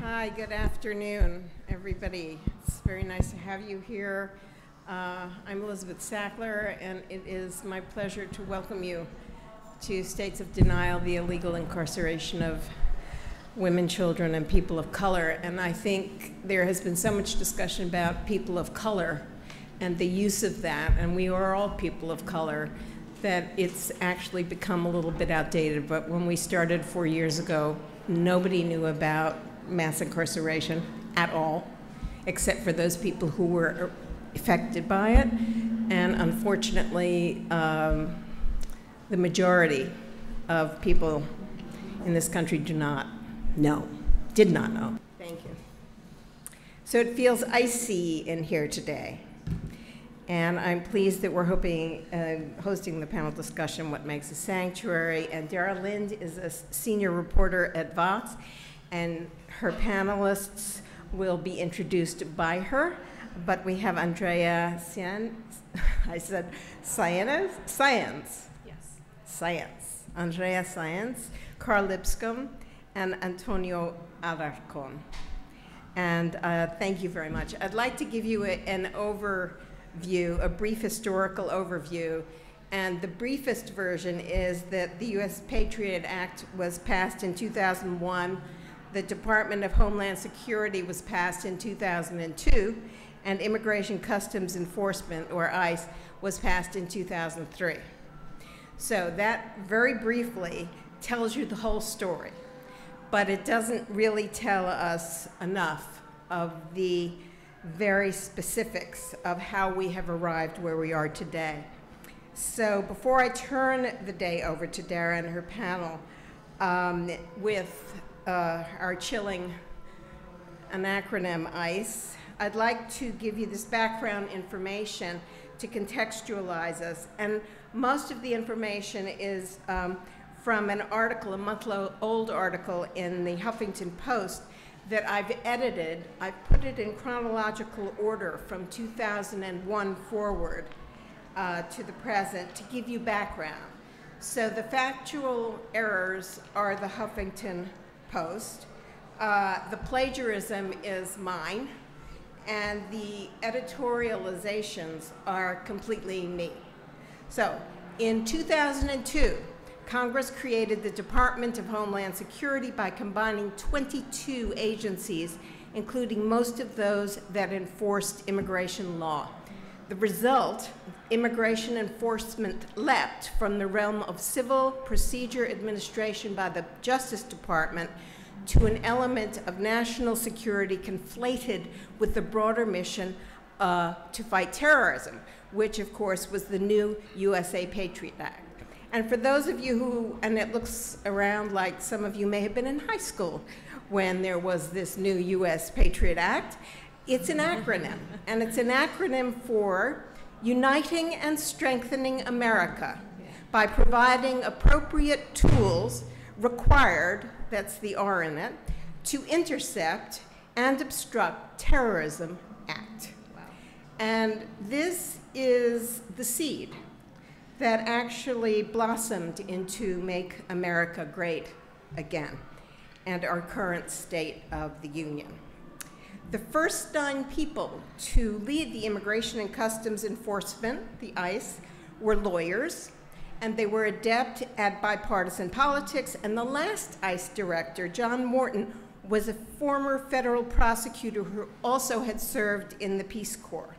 Hi, good afternoon, everybody. It's very nice to have you here. I'm Elizabeth Sackler, and it is my pleasure to welcome you to States of Denial, the illegal incarceration of women, children, and people of color. And I think there has been so much discussion about people of color and the use of that, and we are all people of color, that it's actually become a little bit outdated. But when we started 4 years ago, nobody knew about mass incarceration at all, except for those people who were affected by it. And unfortunately, the majority of people in this country did not know. Thank you. So it feels icy in here today. And I'm pleased that we're hosting the panel discussion, What Makes a Sanctuary. And Dara Lind is a senior reporter at Vox, and her panelists will be introduced by her. But we have Andrea Sáenz, Andrea Sáenz, Carl Lipscombe, and Antonio Alarcon. And thank you very much. I'd like to give you an overview, a brief historical overview. And the briefest version is that the U.S. Patriot Act was passed in 2001. The Department of Homeland Security was passed in 2002, and Immigration Customs Enforcement, or ICE, was passed in 2003. So that, very briefly, tells you the whole story, but it doesn't really tell us enough of the very specifics of how we have arrived where we are today. So before I turn the day over to Dara and her panel with our chilling acronym ICE, I'd like to give you this background information to contextualize us. And most of the information is from an article, a month-old article in the Huffington Post that I've edited. I've put it in chronological order from 2001 forward to the present to give you background. So the factual errors are the Huffington Post. The plagiarism is mine, and the editorializations are completely me. So in 2002, Congress created the Department of Homeland Security by combining 22 agencies, including most of those that enforced immigration law. The result, immigration enforcement leapt from the realm of civil procedure administration by the Justice Department to an element of national security conflated with the broader mission to fight terrorism, which of course was the new USA Patriot Act. And for those of you who, and it looks around like some of you may have been in high school when there was this new US Patriot Act, it's an acronym, and it's an acronym for Uniting and Strengthening America by providing appropriate tools required, that's the R in it, to intercept and obstruct terrorism act. Wow. And this is the seed that actually blossomed into Make America Great Again and our current state of the Union. The first 9 people to lead the Immigration and Customs Enforcement, the ICE, were lawyers, and they were adept at bipartisan politics. And the last ICE director, John Morton, was a former federal prosecutor who also had served in the Peace Corps.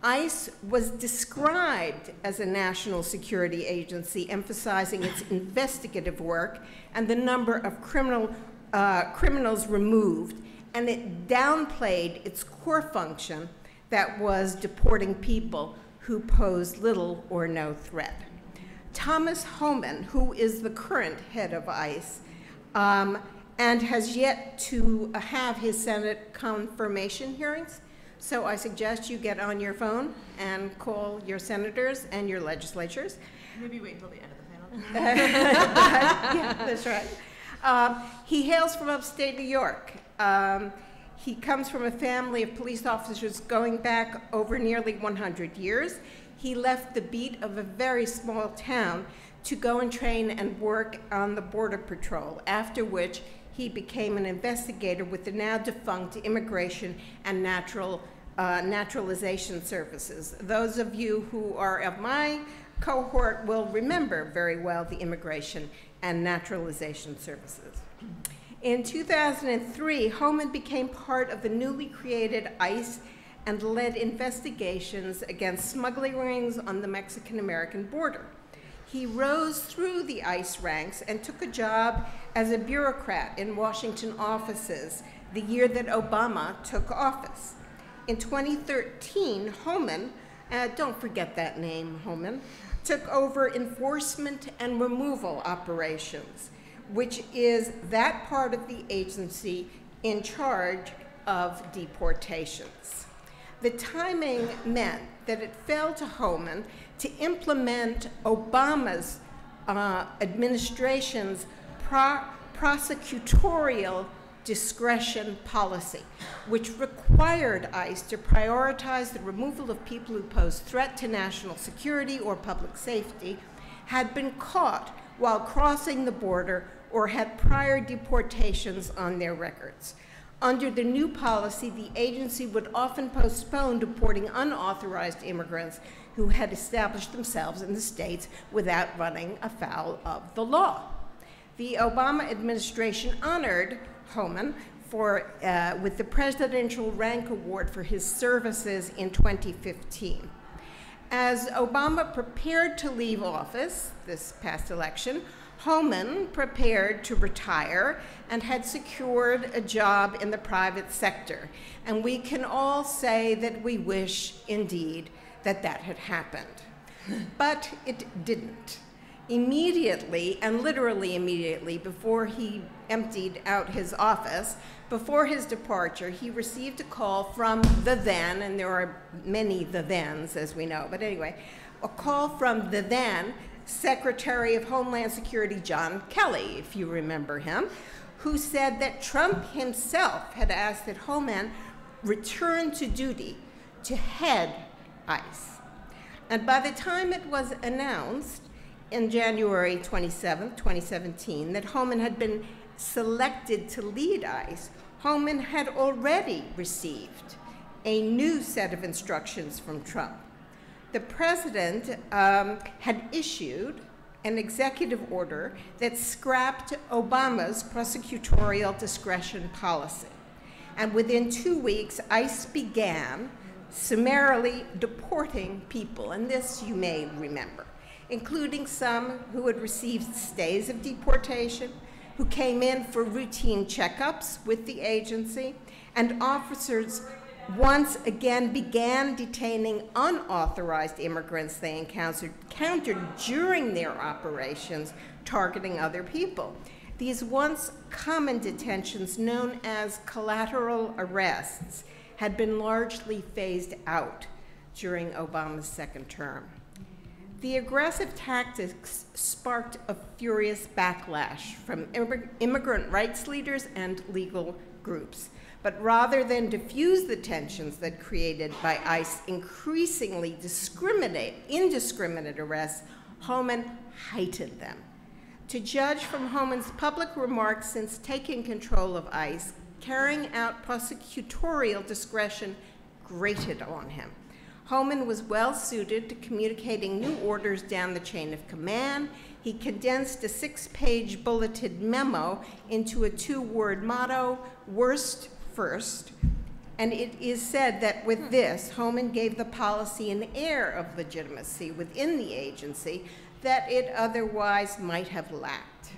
ICE was described as a national security agency, emphasizing its investigative work and the number of criminals removed, and it downplayed its core function that was deporting people who posed little or no threat. Thomas Homan, who is the current head of ICE, and has yet to have his Senate confirmation hearings, so I suggest you get on your phone and call your senators and your legislatures. Maybe wait until the end of the panel. Yeah, that's right. He hails from upstate New York. He comes from a family of police officers going back over nearly 100 years. He left the beat of a very small town to go and train and work on the Border Patrol, after which he became an investigator with the now defunct Immigration and Naturalization Services. Those of you who are of my cohort will remember very well the Immigration and Naturalization Services. In 2003, Homan became part of the newly created ICE and led investigations against smuggling rings on the Mexican-American border. He rose through the ICE ranks and took a job as a bureaucrat in Washington offices the year that Obama took office. In 2013, Homan, don't forget that name, Homan, took over enforcement and removal operations, which is that part of the agency in charge of deportations. The timing meant that it fell to Homan to implement Obama's administration's prosecutorial discretion policy, which required ICE to prioritize the removal of people who pose threat to national security or public safety, had been caught while crossing the border, or had prior deportations on their records. Under the new policy, the agency would often postpone deporting unauthorized immigrants who had established themselves in the states without running afoul of the law. The Obama administration honored Homan with the Presidential Rank Award for his services in 2015. As Obama prepared to leave office this past election, Homan prepared to retire and had secured a job in the private sector. And we can all say that we wish, indeed, that that had happened. But it didn't. Immediately, and literally immediately, before he emptied out his office, before his departure, he received a call from the then, and there are many the thens, as we know, but anyway, a call from the then Secretary of Homeland Security, John Kelly, if you remember him, who said that Trump himself had asked that Homan return to duty to head ICE. And by the time it was announced in January 27, 2017, that Homan had been selected to lead ICE, Homan had already received a new set of instructions from Trump. The president had issued an executive order that scrapped Obama's prosecutorial discretion policy. And within 2 weeks, ICE began summarily deporting people, and this you may remember, including some who had received stays of deportation, who came in for routine checkups with the agency, and officers once again began detaining unauthorized immigrants they encountered during their operations, targeting other people. These once common detentions, known as collateral arrests, had been largely phased out during Obama's second term. The aggressive tactics sparked a furious backlash from immigrant rights leaders and legal groups. But rather than diffuse the tensions that created by ICE increasingly indiscriminate arrests, Homan heightened them. To judge from Homan's public remarks since taking control of ICE, carrying out prosecutorial discretion grated on him. Homan was well suited to communicating new orders down the chain of command. He condensed a 6-page bulleted memo into a 2-word motto, worst first, and it is said that with this, Homan gave the policy an air of legitimacy within the agency that it otherwise might have lacked.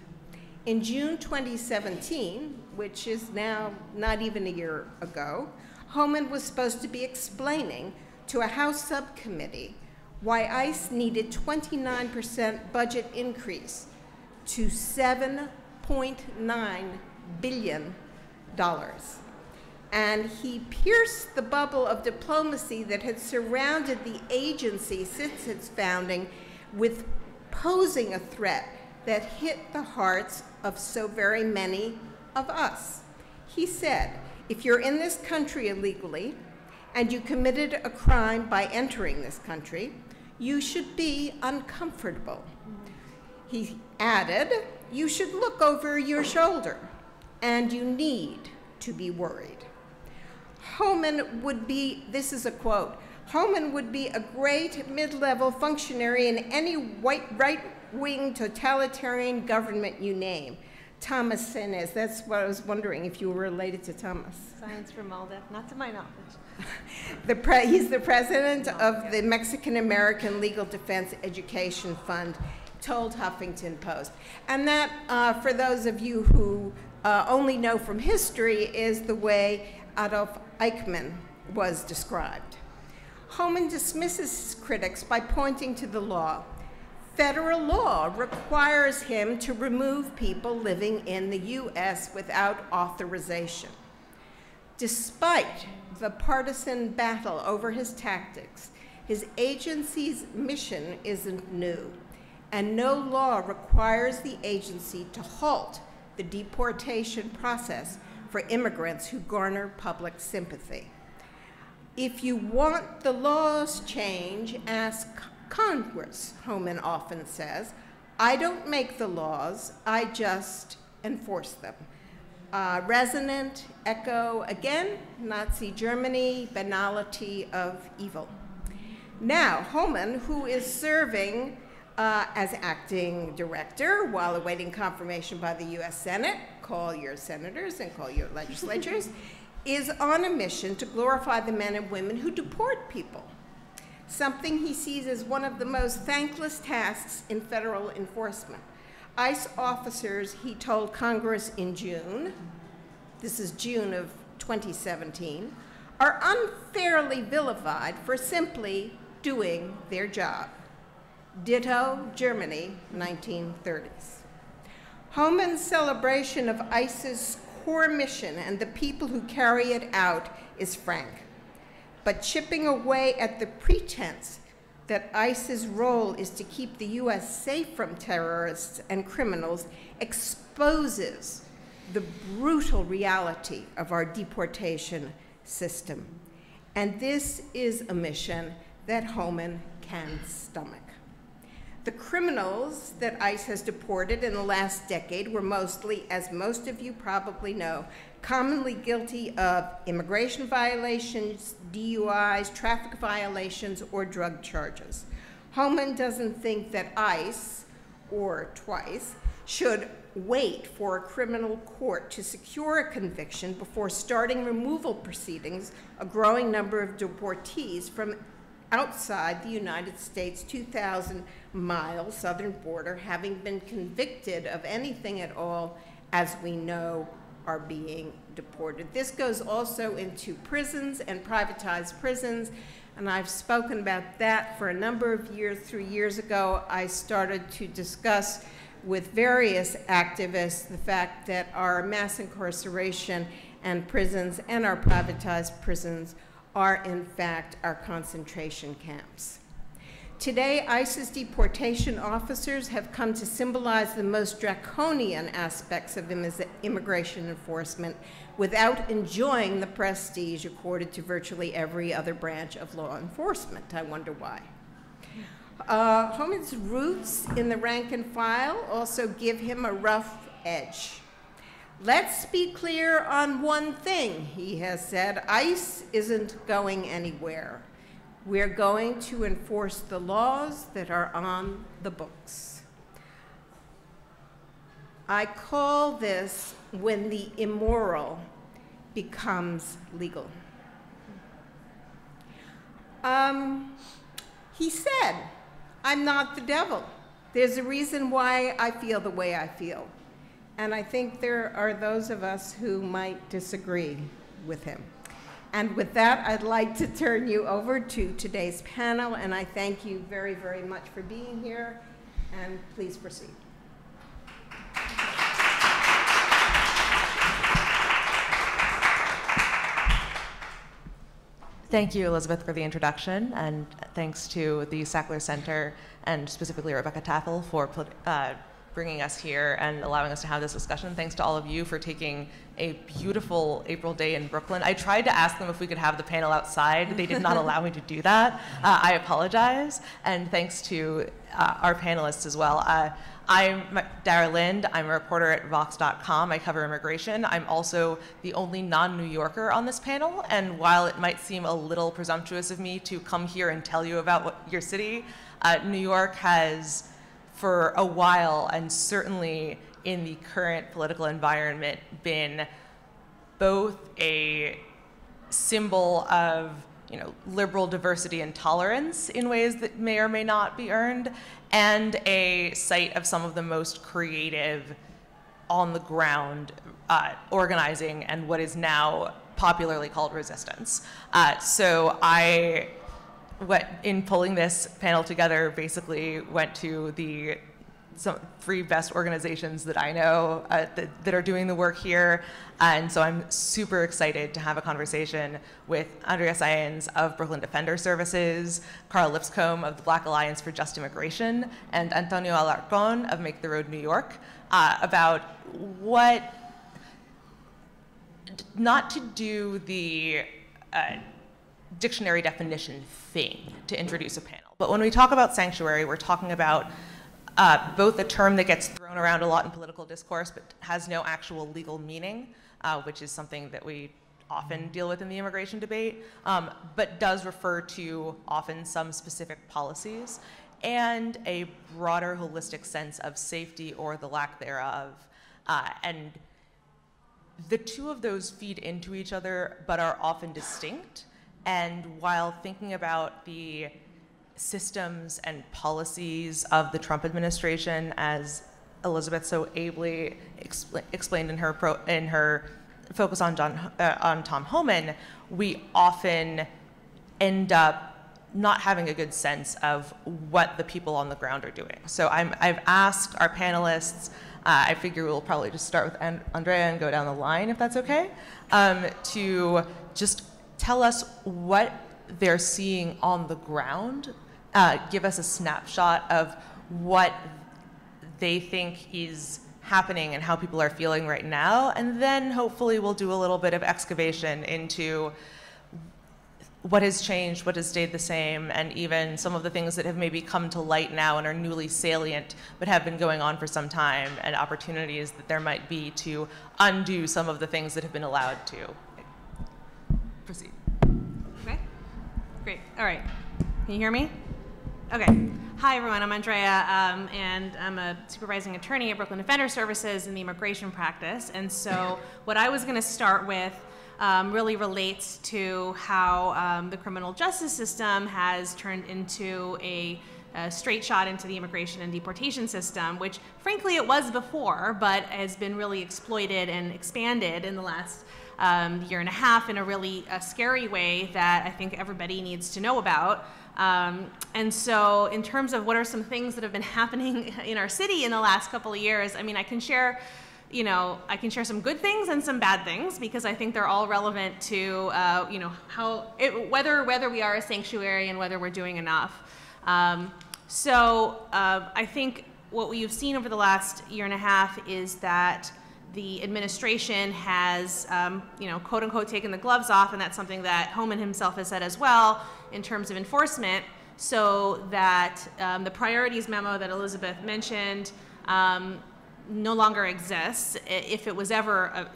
In June 2017, which is now not even a year ago, Homan was supposed to be explaining to a House subcommittee why ICE needed 29% budget increase to $7.9 billion. And he pierced the bubble of diplomacy that had surrounded the agency since its founding with posing a threat that hit the hearts of so very many of us. He said, if you're in this country illegally and you committed a crime by entering this country, you should be uncomfortable. He added, you should look over your shoulder and you need to be worried. Homan would be, this is a quote, Homan would be a great mid-level functionary in any right-wing totalitarian government you name. Thomas Sáenz, that's what I was wondering if you were related to Thomas. Science from Malta, not to my knowledge. He's the president of the Mexican American Legal Defense Education Fund, told Huffington Post. And that, for those of you who only know from history, is the way Adolf Eichmann was described. Homan dismisses his critics by pointing to the law. Federal law requires him to remove people living in the U.S. without authorization. Despite the partisan battle over his tactics, his agency's mission isn't new, and no law requires the agency to halt the deportation process for immigrants who garner public sympathy. If you want the laws change, ask Congress, Homan often says. I don't make the laws, I just enforce them. Resonant echo again, Nazi Germany, banality of evil. Now, Homan, who is serving as acting director while awaiting confirmation by the US Senate, call your senators and call your legislatures, is on a mission to glorify the men and women who deport people, something he sees as one of the most thankless tasks in federal enforcement. ICE officers, he told Congress in June, this is June of 2017, are unfairly vilified for simply doing their job. Ditto Germany, 1930s. Homan's celebration of ICE's core mission and the people who carry it out is frank, but chipping away at the pretense that ICE's role is to keep the U.S. safe from terrorists and criminals exposes the brutal reality of our deportation system. And this is a mission that Homan can stomach. The criminals that ICE has deported in the last decade were mostly, as most of you probably know, commonly guilty of immigration violations, DUIs, traffic violations, or drug charges. Homan doesn't think that ICE, or twice, should wait for a criminal court to secure a conviction before starting removal proceedings, a growing number of deportees from outside the United States 2,000-mile southern border, having been convicted of anything at all, as we know, are being deported. This goes also into prisons and privatized prisons, and I've spoken about that for a number of years. 3 years ago, I started to discuss with various activists the fact that our mass incarceration and prisons and our privatized prisons are in fact our concentration camps. Today, ICE's deportation officers have come to symbolize the most draconian aspects of immigration enforcement without enjoying the prestige accorded to virtually every other branch of law enforcement. I wonder why. Homan's roots in the rank and file also give him a rough edge. Let's be clear on one thing, he has said. ICE isn't going anywhere. We're going to enforce the laws that are on the books. I call this when the immoral becomes legal. He said, I'm not the devil. There's a reason why I feel the way I feel. And I think there are those of us who might disagree with him. And with that, I'd like to turn you over to today's panel, and I thank you very, very much for being here, and please proceed. Thank you, Elizabeth, for the introduction, and thanks to the Sackler Center and specifically Rebecca Taffel for bringing us here and allowing us to have this discussion. Thanks to all of you for taking a beautiful April day in Brooklyn. I tried to ask them if we could have the panel outside. They did not allow me to do that. I apologize. And thanks to our panelists as well. I'm Dara Lind. I'm a reporter at Vox.com. I cover immigration. I'm also the only non-New Yorker on this panel. And while it might seem a little presumptuous of me to come here and tell you about your city, New York has, for a while, and certainly in the current political environment, been both a symbol of liberal diversity and tolerance in ways that may or may not be earned, and a site of some of the most creative on-the-ground organizing and what is now popularly called resistance. So in pulling this panel together, basically went to the three best organizations that I know that are doing the work here. And so I'm super excited to have a conversation with Andrea Sáenz of Brooklyn Defender Services, Carl Lipscombe of the Black Alliance for Just Immigration, and Antonio Alarcon of Make the Road New York about what, not to do the dictionary definition thing to introduce a panel, but when we talk about sanctuary, we're talking about both a term that gets thrown around a lot in political discourse but has no actual legal meaning, which is something that we often deal with in the immigration debate, but does refer to often some specific policies, and a broader holistic sense of safety or the lack thereof. And the two of those feed into each other but are often distinct. And while thinking about the systems and policies of the Trump administration, as Elizabeth so ably explained in her focus on Tom Homan, we often end up not having a good sense of what the people on the ground are doing. So I've asked our panelists, I figure we'll probably just start with Andrea and go down the line, if that's okay, to just tell us what they're seeing on the ground, give us a snapshot of what they think is happening and how people are feeling right now, and then hopefully we'll do a little bit of excavation into what has changed, what has stayed the same, and even some of the things that have maybe come to light now and are newly salient but have been going on for some time, and opportunities that there might be to undo some of the things that have been allowed to proceed. Okay, great. All right, can you hear me? Okay. Hi, everyone. I'm Andrea, and I'm a supervising attorney at Brooklyn Defender Services in the immigration practice. And so what I was going to start with really relates to how the criminal justice system has turned into a straight shot into the immigration and deportation system, which frankly it was before, but has been really exploited and expanded in the last year and a half in a really scary way that I think everybody needs to know about. And so in terms of what are some things that have been happening in our city in the last couple of years, I mean, I can share some good things and some bad things, because I think they're all relevant to, whether we are a sanctuary and whether we're doing enough. I think what we've seen over the last year and a half is that the administration has, quote unquote, taken the gloves off, and that's something that Homan himself has said as well in terms of enforcement, so that the priorities memo that Elizabeth mentioned no longer exists. If it was ever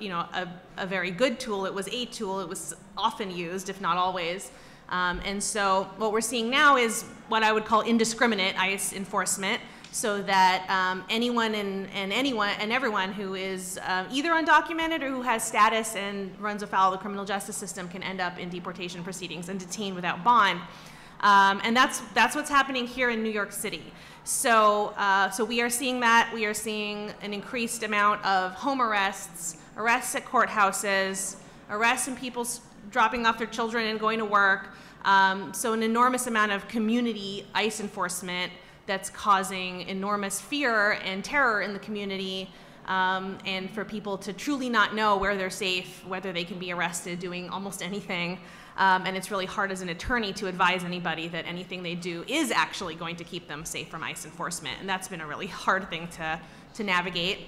a very good tool, it was a tool. It was often used, if not always. And so what we're seeing now is what I would call indiscriminate ICE enforcement, so that anyone and everyone who is either undocumented or who has status and runs afoul of the criminal justice system can end up in deportation proceedings and detained without bond. And that's what's happening here in New York City. So we are seeing that. We are seeing an increased amount of home arrests, arrests at courthouses, arrests and people dropping off their children and going to work. So an enormous amount of community ICE enforcement that's causing enormous fear and terror in the community, and for people to truly not know where they're safe, whether they can be arrested doing almost anything. And it's really hard as an attorney to advise anybody that anything they do is actually going to keep them safe from ICE enforcement. And that's been a really hard thing to navigate.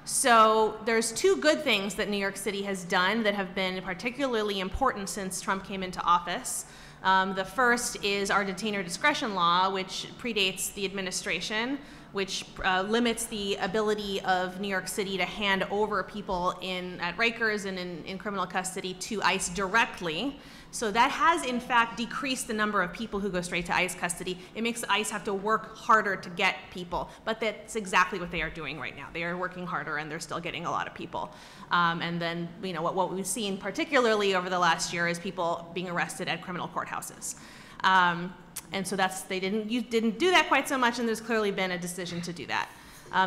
So there's two good things that New York City has done that have been particularly important since Trump came into office. The first is our detainer discretion law, which predates the administration, which limits the ability of New York City to hand over people at Rikers and in criminal custody to ICE directly. So that has, in fact, decreased the number of people who go straight to ICE custody. It makes ICE have to work harder to get people, but that's exactly what they are doing right now. They are working harder, and they're still getting a lot of people. And then, you know, what we've seen particularly over the last year is people being arrested at criminal courthouses. And so you didn't do that quite so much, and there's clearly been a decision to do that.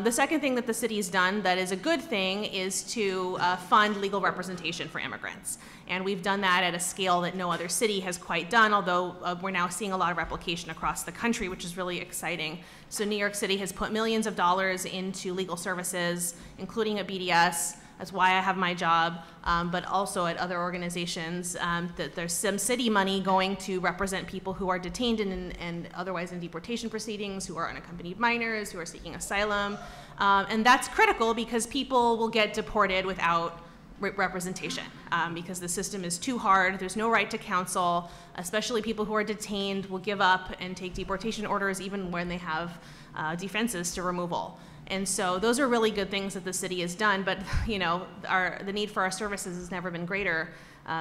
The second thing that the city's done that is a good thing is to fund legal representation for immigrants. And we've done that at a scale that no other city has quite done, although we're now seeing a lot of replication across the country, which is really exciting. So New York City has put millions of dollars into legal services, including at BDS. That's why I have my job, but also at other organizations. That there's some city money going to represent people who are detained and otherwise in deportation proceedings, who are unaccompanied minors, who are seeking asylum. And that's critical because people will get deported without representation because the system is too hard. There's no right to counsel, especially people who are detained will give up and take deportation orders even when they have defenses to removal. And so those are really good things that the city has done, but you know, the need for our services has never been greater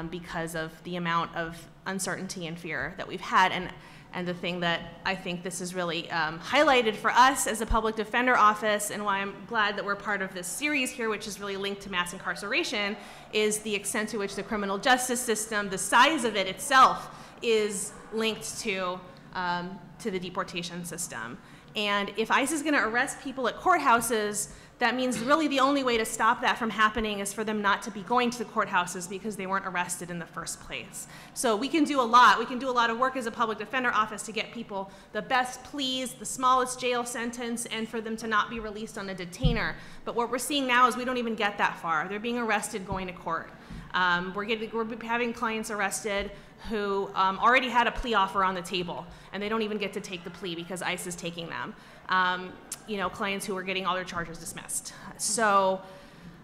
because of the amount of uncertainty and fear that we've had. And the thing that I think this is really highlighted for us as a public defender office, and why I'm glad that we're part of this series here, which is really linked to mass incarceration, is the extent to which the criminal justice system, the size of it itself, is linked to the deportation system. And if ICE is going to arrest people at courthouses, that means really the only way to stop that from happening is for them not to be going to the courthouses because they weren't arrested in the first place. So we can do a lot. We can do a lot of work as a public defender office to get people the best pleas, the smallest jail sentence, and for them to not be released on a detainer. But what we're seeing now is we don't even get that far. They're being arrested going to court. We're having clients arrested who already had a plea offer on the table, and they don't even get to take the plea because ICE is taking them. You know, clients who are getting all their charges dismissed. So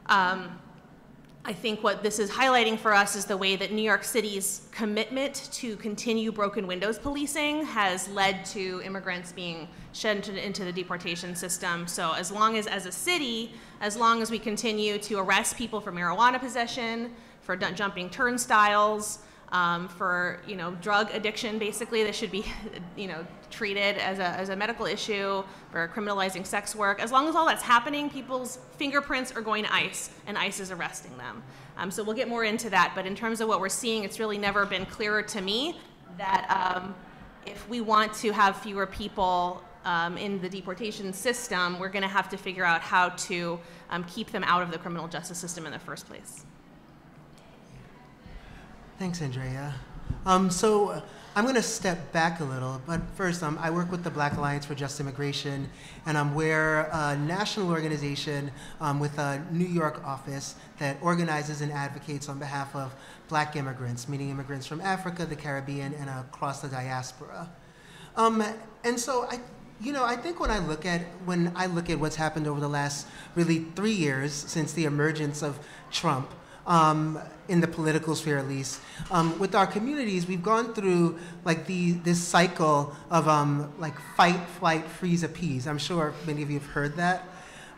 I think what this is highlighting for us is the way that New York City's commitment to continue broken windows policing has led to immigrants being shed into the deportation system. So as long as a city, as long as we continue to arrest people for marijuana possession, for jumping turnstiles, for drug addiction, basically, that should be treated as a medical issue, for criminalizing sex work. As long as all that's happening, people's fingerprints are going to ICE, and ICE is arresting them. So we'll get more into that, but in terms of what we're seeing, it's really never been clearer to me that if we want to have fewer people in the deportation system, we're going to have to figure out how to keep them out of the criminal justice system in the first place. Thanks, Andrea. So I'm going to step back a little, but first, I work with the Black Alliance for Just Immigration, and we're a national organization with a New York office that organizes and advocates on behalf of Black immigrants, meaning immigrants from Africa, the Caribbean, and across the diaspora. And so I think when I look at what's happened over the last really 3 years since the emergence of Trump, in the political sphere at least, with our communities, we've gone through this cycle of fight, flight, freeze, appease. I'm sure many of you have heard that.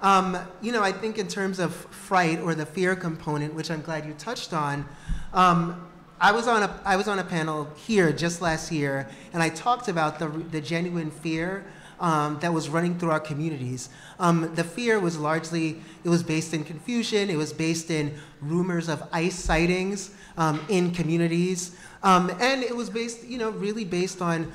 I think in terms of fright or the fear component, which I'm glad you touched on, I was on a panel here just last year, and I talked about the genuine fear that was running through our communities. The fear was based in confusion. It was based in rumors of ICE sightings in communities. And it was really based on,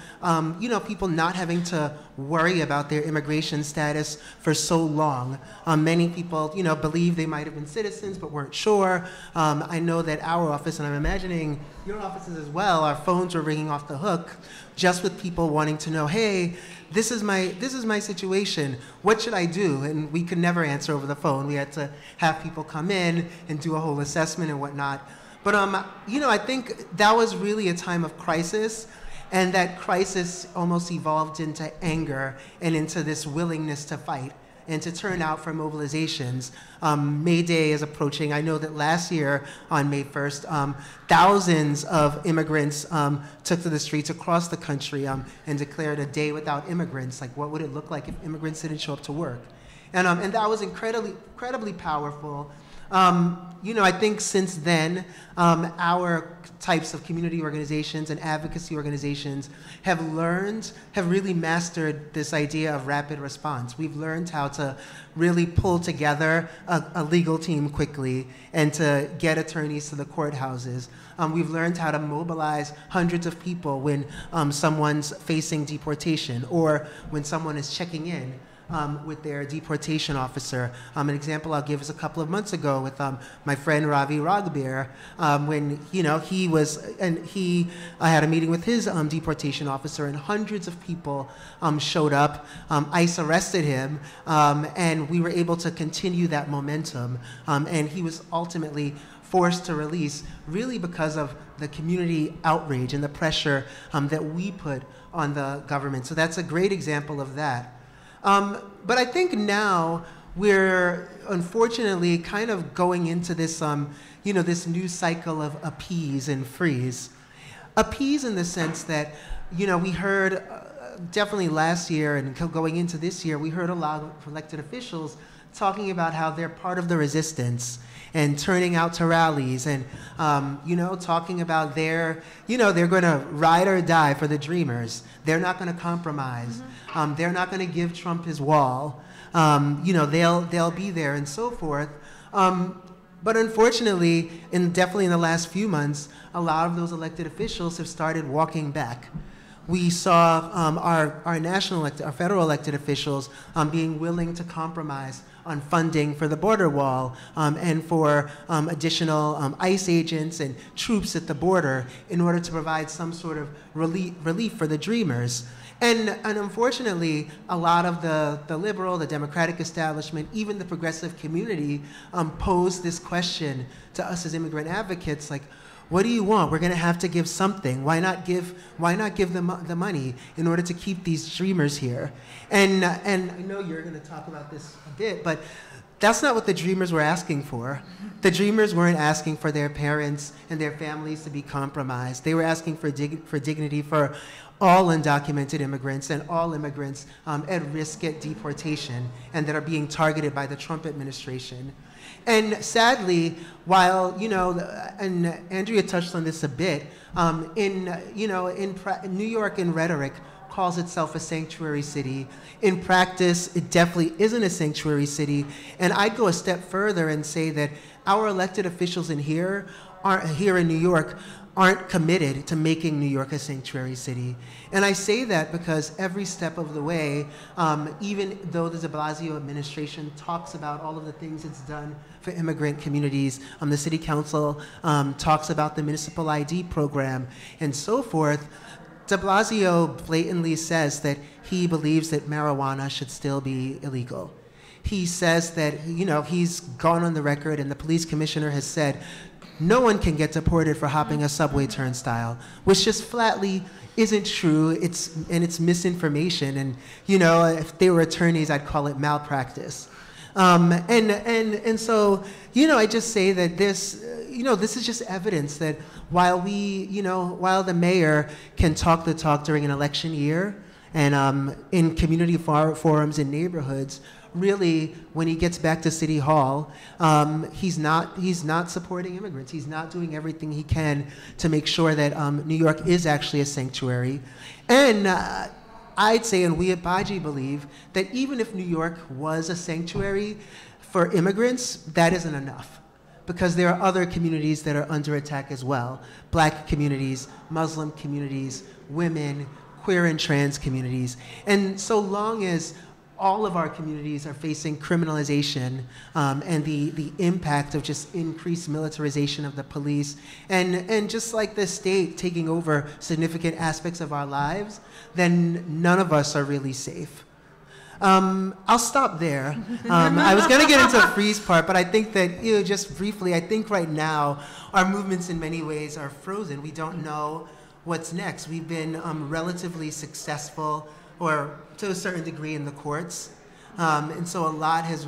people not having to worry about their immigration status for so long. Many people, believe they might have been citizens but weren't sure. I know that our office, and I'm imagining your offices as well, our phones were ringing off the hook just with people wanting to know, hey, this is my situation. What should I do? And we could never answer over the phone. We had to have people come in and do a whole assessment and whatnot. But I think that was really a time of crisis, and that crisis almost evolved into anger and into this willingness to fight and to turn out for mobilizations. May Day is approaching. I know that last year on May 1st, thousands of immigrants took to the streets across the country and declared a day without immigrants. Like, what would it look like if immigrants didn't show up to work? And that was incredibly powerful. I think since then, our types of community organizations and advocacy organizations have really mastered this idea of rapid response. We've learned how to really pull together a legal team quickly and to get attorneys to the courthouses. We've learned how to mobilize hundreds of people when someone's facing deportation or when someone is checking in with their deportation officer. An example I'll give is a couple of months ago with my friend Ravi Ragbir, when I had a meeting with his deportation officer, and hundreds of people showed up. ICE arrested him, and we were able to continue that momentum. And he was ultimately forced to release, really because of the community outrage and the pressure that we put on the government. So that's a great example of that. But I think now we're unfortunately kind of going into this, this new cycle of appease and freeze. Appease in the sense that, we heard definitely last year and going into this year, we heard a lot of elected officials talking about how they're part of the resistance and turning out to rallies and, talking about they're going to ride or die for the Dreamers. They're not going to compromise. They're not going to give Trump his wall. They'll be there and so forth. But unfortunately, definitely in the last few months, a lot of those elected officials have started walking back. We saw our federal elected officials being willing to compromise on funding for the border wall and for additional ICE agents and troops at the border in order to provide some sort of relief for the Dreamers. And unfortunately, a lot of the liberal, the Democratic establishment, even the progressive community posed this question to us as immigrant advocates, like, what do you want? We're going to have to give something. Why not give the money in order to keep these Dreamers here? And I know you're going to talk about this a bit, but that's not what the Dreamers were asking for. The Dreamers weren't asking for their parents and their families to be compromised. They were asking for dignity for all undocumented immigrants and all immigrants at risk at deportation and that are being targeted by the Trump administration. And sadly, while, and Andrea touched on this a bit, New York in rhetoric calls itself a sanctuary city. In practice, it definitely isn't a sanctuary city. And I'd go a step further and say that our elected officials here in New York aren't committed to making New York a sanctuary city. And I say that because every step of the way, even though the de Blasio administration talks about all of the things it's done for immigrant communities, the city council talks about the municipal ID program and so forth, de Blasio blatantly says that he believes that marijuana should still be illegal. He says that, he's gone on the record and the police commissioner has said, no one can get deported for hopping a subway turnstile, which just flatly isn't true. It's misinformation. And, if they were attorneys, I'd call it malpractice. And so, I just say that this is just evidence that while while the mayor can talk the talk during an election year and in community forums in neighborhoods, really, when he gets back to City Hall, he's not supporting immigrants. He's not doing everything he can to make sure that New York is actually a sanctuary. And I'd say, and we at Baji believe, that even if New York was a sanctuary for immigrants, that isn't enough. Because there are other communities that are under attack as well. Black communities, Muslim communities, women, queer and trans communities. And so long as all of our communities are facing criminalization and the impact of just increased militarization of the police and just like the state taking over significant aspects of our lives, then none of us are really safe. I'll stop there. I was going to get into the freeze part, but I think that, just briefly, I think right now our movements in many ways are frozen. We don't know what's next. We've been relatively successful, or to a certain degree, in the courts. And so a lot has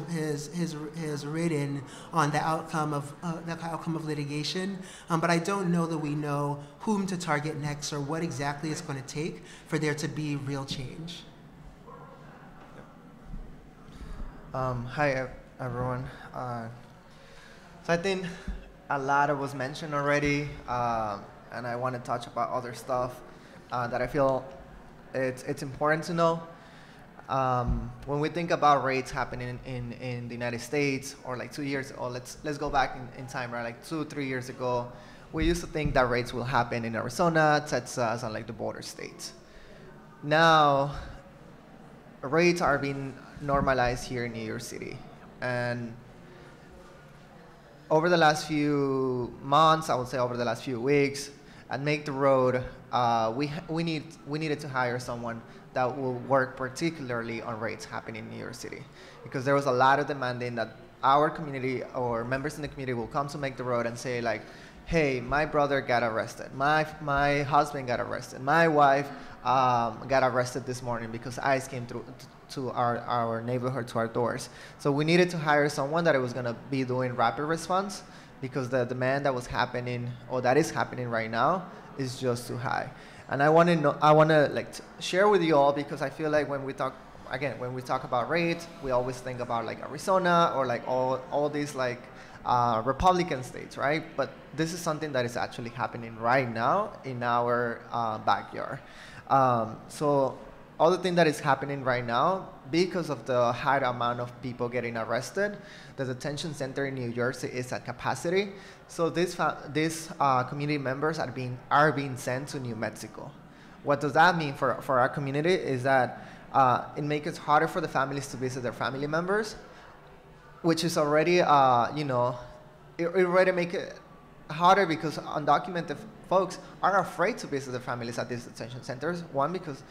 written on the outcome of litigation, but I don't know that we know whom to target next or what exactly it's going to take for there to be real change. Hi, everyone. So I think a lot was mentioned already, and I want to touch about other stuff that I feel it's important to know. When we think about raids happening in the United States, or like 2 years, or let's go back in time, right? Like 2-3 years ago, we used to think that raids will happen in Arizona, Texas, and like the border states. Now, raids are being normalized here in New York City, and over the last few months, I would say over the last few weeks, at Make the Road, we needed to hire someone that will work particularly on raids happening in New York City, because there was a lot of demanding that our community or members in the community will come to Make the Road and say like, hey, my brother got arrested, my husband got arrested, my wife got arrested this morning because ICE came through to our neighborhood, to our doors. So we needed to hire someone that was gonna be doing rapid response, because the demand that was happening, or that is happening right now, is just too high. And I want to like share with you all, because I feel like when we talk about raids, we always think about like Arizona or like all these like Republican states, right? But this is something that is actually happening right now in our backyard. So other thing that is happening right now, because of the high amount of people getting arrested, the detention center in New Jersey is at capacity. So these community members are being sent to New Mexico. What does that mean for our community is that it makes it harder for the families to visit their family members, which is already, it already make it harder because undocumented folks are afraid to visit their families at these detention centers. One, because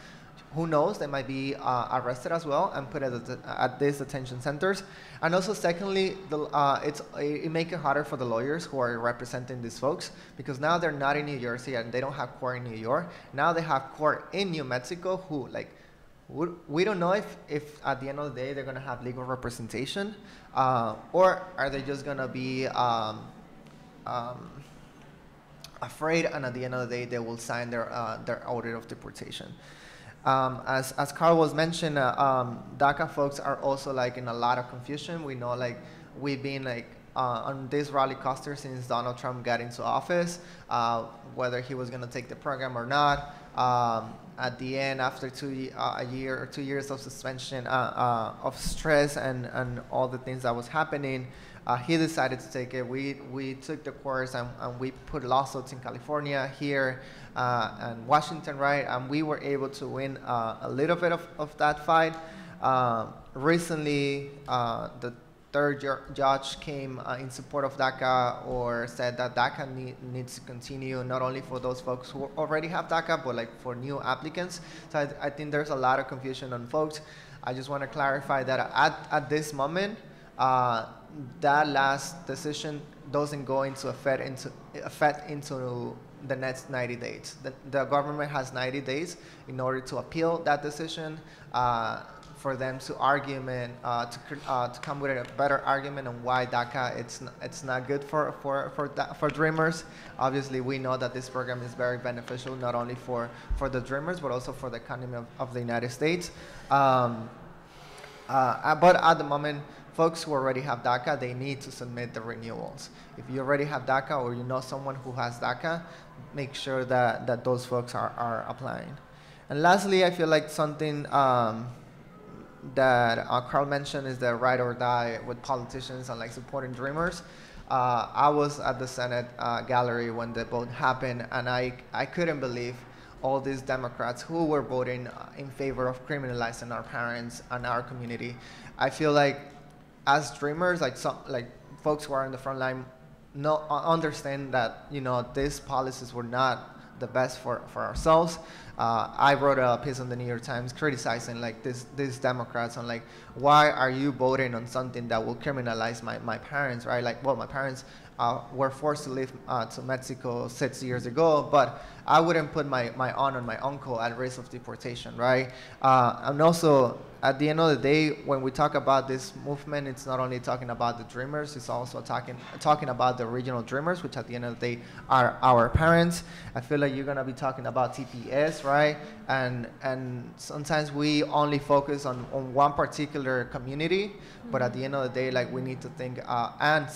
who knows, they might be arrested as well and put at these detention centers. And also, secondly, it makes it harder for the lawyers who are representing these folks, because now they're not in New Jersey and they don't have court in New York. Now they have court in New Mexico, who like, we don't know if at the end of the day they're gonna have legal representation, or are they just gonna be afraid, and at the end of the day they will sign their order of deportation. As Carl was mentioning, DACA folks are also like in a lot of confusion. We know like we've been like on this roller coaster since Donald Trump got into office, whether he was going to take the program or not. At the end, after 2 years of suspension, of stress and all the things that was happening, he decided to take it. We took the course and we put lawsuits in California, here, and Washington, right? And we were able to win a little bit of that fight. Recently, the third judge came in support of DACA, or said that DACA needs to continue, not only for those folks who already have DACA, but like for new applicants. So I think there's a lot of confusion on folks. I just want to clarify that at this moment, that last decision doesn't go into effect into the next 90 days. The government has 90 days in order to appeal that decision, for them to to come with a better argument on why DACA it's not good for Dreamers. Obviously, we know that this program is very beneficial, not only for the Dreamers, but also for the economy of the United States. But at the moment, folks who already have DACA, they need to submit the renewals. If you already have DACA, or you know someone who has DACA, make sure that those folks are applying. And lastly, I feel like something that Carl mentioned is the ride or die with politicians and like supporting Dreamers. I was at the Senate gallery when the vote happened, and I couldn't believe all these Democrats who were voting in favor of criminalizing our parents and our community. I feel like as Dreamers, like folks who are in the front line, understand that these policies were not the best for ourselves. I wrote a piece on the New York Times criticizing like these Democrats on like, why are you voting on something that will criminalize my parents, right? Like, well, my parents were forced to leave to Mexico 6 years ago, but I wouldn't put my aunt and my uncle at risk of deportation, right? And also, at the end of the day, when we talk about this movement, it's not only talking about the dreamers, it's also talking about the original dreamers, which at the end of the day are our parents. I feel like you're gonna be talking about TPS, right? And sometimes we only focus on one particular community, but at the end of the day, like we need to think and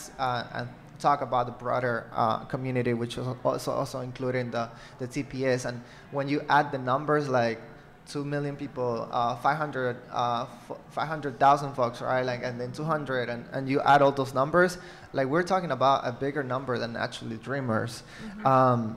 talk about the broader community, which is also including the TPS. And when you add the numbers, like 2 million people, 500,000 folks, right? Like, and then 200, and you add all those numbers, like we're talking about a bigger number than actually dreamers. And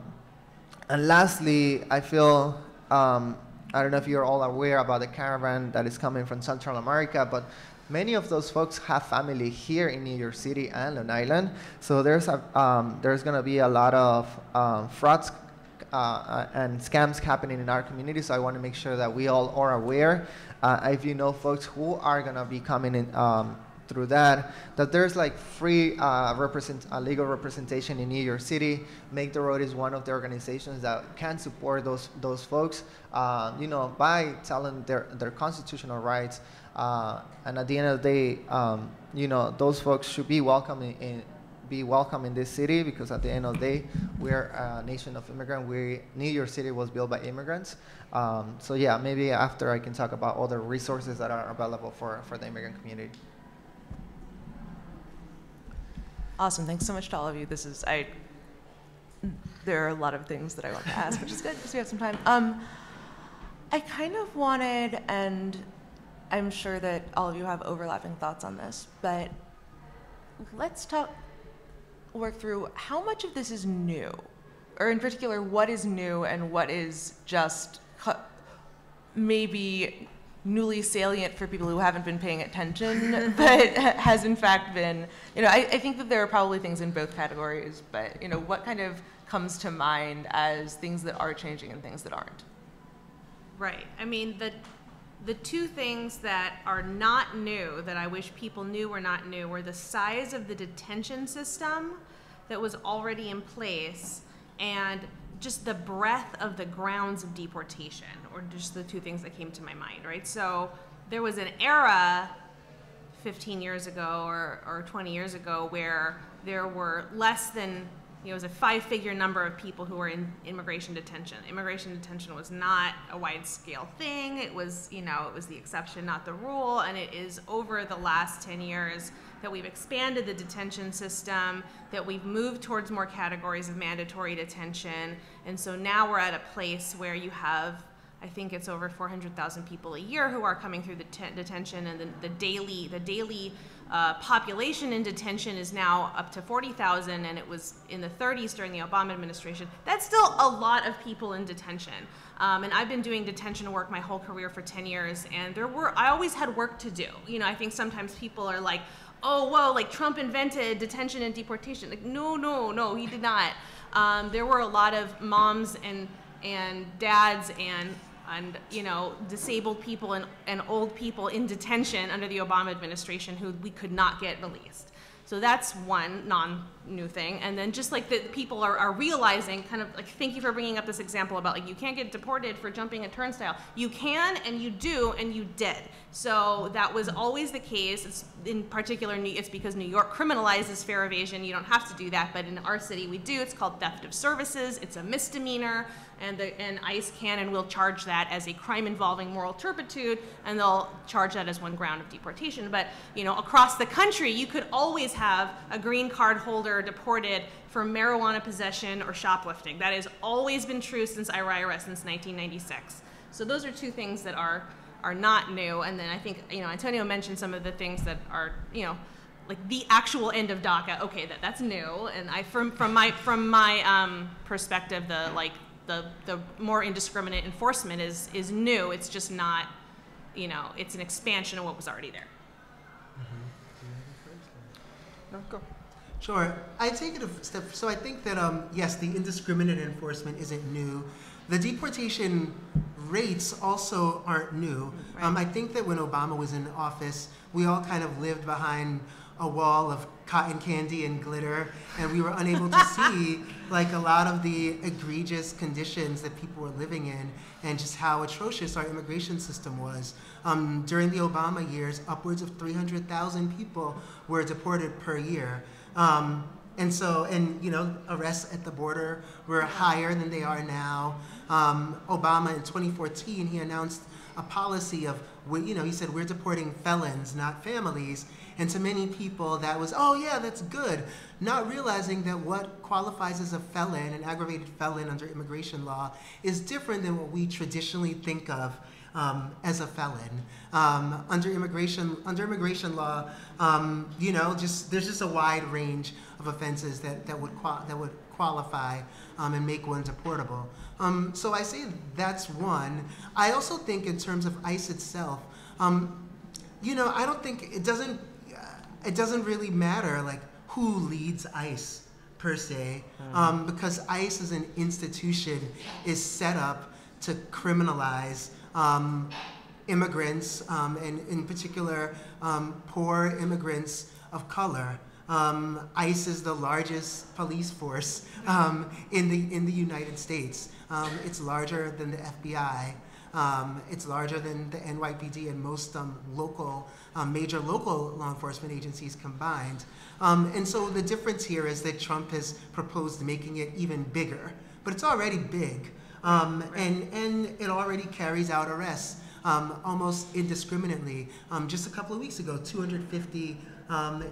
lastly, I feel, I don't know if you're all aware about the caravan that is coming from Central America, but many of those folks have family here in New York City and Long Island. So there's gonna be a lot of frauds and scams happening in our community, so I want to make sure that we all are aware. If you know folks who are going to be coming in through that there's like free legal representation in New York City. Make the Road is one of the organizations that can support those folks, you know, by telling their constitutional rights. And at the end of the day, you know, those folks should be welcome in this city, because at the end of the day, we're a nation of immigrants. New York City was built by immigrants. So yeah, maybe after I can talk about other resources that are available for the immigrant community. Awesome, thanks so much to all of you. There are a lot of things that I want to ask, which is good because we have some time. I kind of wanted, and I'm sure that all of you have overlapping thoughts on this, but let's work through how much of this is new, or in particular, what is new and what is just maybe newly salient for people who haven't been paying attention, but has in fact been, you know, I think that there are probably things in both categories, but, you know, what kind of comes to mind as things that are changing and things that aren't? Right. I mean, the two things that are not new, that I wish people knew were not new, were the size of the detention system that was already in place and just the breadth of the grounds of deportation, or just the two things that came to my mind, right? So there was an era 15 years ago or 20 years ago where there were less than, you know, it was a 5-figure number of people who were in immigration detention. Immigration detention was not a wide-scale thing. It was, you know, it was the exception, not the rule. And it is over the last 10 years that we've expanded the detention system, that we've moved towards more categories of mandatory detention. And so now we're at a place where you have, I think it's over 400,000 people a year who are coming through the detention, and the daily population in detention is now up to 40,000, and it was in the 30s during the Obama administration. That's still a lot of people in detention. And I've been doing detention work my whole career for 10 years, and I always had work to do. You know, I think sometimes people are like, oh, whoa, like Trump invented detention and deportation. Like, no, he did not. There were a lot of moms and dads and you know, disabled people and old people in detention under the Obama administration who we could not get released. So that's one non-new thing. And then just like the people are realizing, kind of like, thank you for bringing up this example about like you can't get deported for jumping a turnstile. You can, and you do, and you did. So that was always the case. It's in particular, it's because New York criminalizes fare evasion. You don't have to do that, but in our city we do. It's called theft of services. It's a misdemeanor. And ICE can and will charge that as a crime involving moral turpitude, and they'll charge that as one ground of deportation. But, you know, across the country, you could always have a green card holder deported for marijuana possession or shoplifting. That has always been true since IRS, since 1996. So those are two things that are not new. And then I think, you know, Antonio mentioned some of the things that are, you know, like the actual end of DACA. Okay, that's new. And from my perspective, the more indiscriminate enforcement is new. It's just not, you know, it's an expansion of what was already there. No, go. Sure. I take it a step. So I think that, yes, the indiscriminate enforcement isn't new. The deportation rates also aren't new. Right. I think that when Obama was in office, we all kind of lived behind a wall of cotton candy and glitter, and we were unable to see like a lot of the egregious conditions that people were living in and just how atrocious our immigration system was. During the Obama years, upwards of 300,000 people were deported per year. And you know, arrests at the border were higher than they are now. Obama in 2014, he announced a policy of, you know, he said, we're deporting felons, not families. And to many people that was, oh yeah, that's good. Not realizing that what qualifies as a felon, an aggravated felon under immigration law, is different than what we traditionally think of as a felon. Under immigration law, you know, there's just a wide range of offenses that would qualify and make one deportable. So I say that's one. I also think in terms of ICE itself, you know, I don't think it doesn't really matter like who leads ICE per se, because ICE as an institution is set up to criminalize immigrants, and in particular poor immigrants of color. ICE is the largest police force in the United States. It's larger than the FBI. It's larger than the NYPD and most major local law enforcement agencies combined. And so the difference here is that Trump has proposed making it even bigger, but it's already big. And it already carries out arrests almost indiscriminately. Just a couple of weeks ago, 250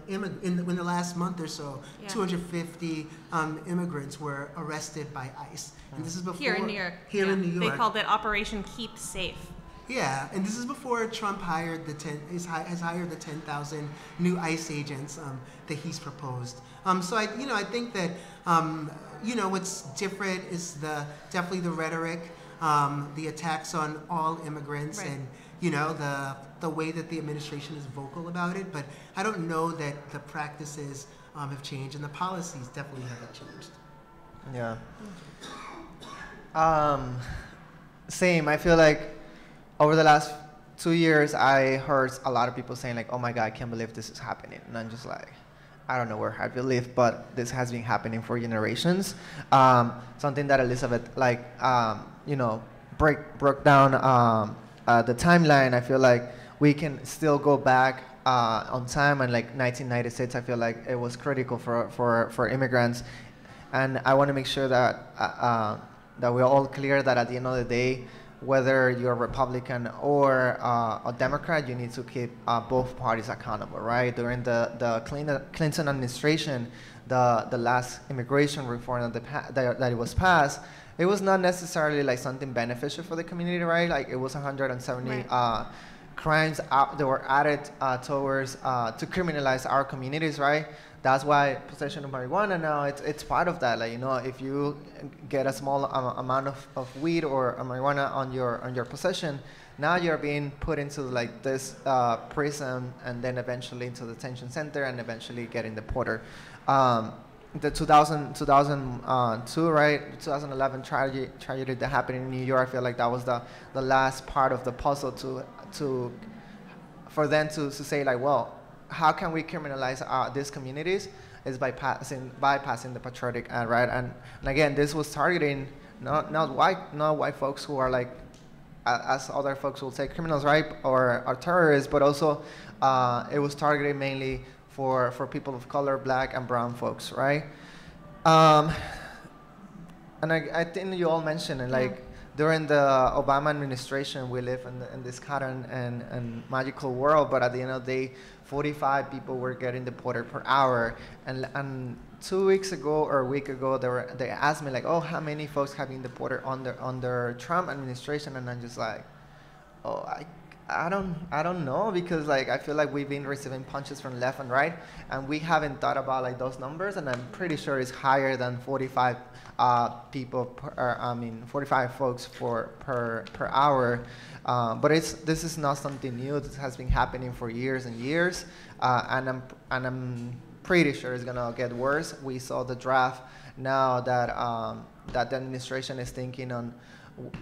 in the last month or so, 250 immigrants were arrested by ICE. And this is before here in New York. In New York. They called it Operation Keep Safe. Yeah, and this is before Trump has hired the 10,000 new ICE agents that he's proposed. So I think that you know, what's different is definitely the rhetoric, the attacks on all immigrants, right, and you know the way that the administration is vocal about it. But I don't know that the practices have changed, and the policies definitely haven't changed. Yeah. Same. I feel like over the last 2 years, I heard a lot of people saying like, "Oh my God, I can't believe this is happening," and I'm just like, I don't know where I believe, but this has been happening for generations. Something that Elizabeth, like, you know, broke down the timeline. I feel like we can still go back on time, and like 1996, I feel like it was critical for immigrants, and I want to make sure that that we're all clear that at the end of the day, whether you're Republican or a Democrat, you need to keep both parties accountable, right? During the Clinton administration, the last immigration reform that it was passed, it was not necessarily like something beneficial for the community, right? Like it was 170 right, crimes that were added towards to criminalize our communities, right? That's why possession of marijuana now, it's part of that. Like, you know, if you get a small amount of weed or marijuana on your possession, now you're being put into like this prison, and then eventually into the detention center, and eventually getting deported. The 2002, right, 2011 tragedy that happened in New York, I feel like that was the last part of the puzzle for them to say like, well, how can we criminalize these communities? Is by bypassing the patriotic act, right? And again, this was targeting not white folks who are like, as other folks will say, criminals, right, or terrorists, but also it was targeted mainly for people of color, black and brown folks, right? And I think you all mentioned it, like during the Obama administration, we live in this cotton and magical world, but at the end of the day, 45 people were getting deported per hour. And 2 weeks ago or a week ago, they asked me like, oh, how many folks have been deported under Trump administration? And I'm just like, oh, I don't know, because like I feel like we've been receiving punches from left and right, and we haven't thought about like those numbers, and I'm pretty sure it's higher than 45 people 45 folks per hour. But this is not something new. This has been happening for years and years, and I'm pretty sure it's gonna get worse. We saw the draft now that that the administration is thinking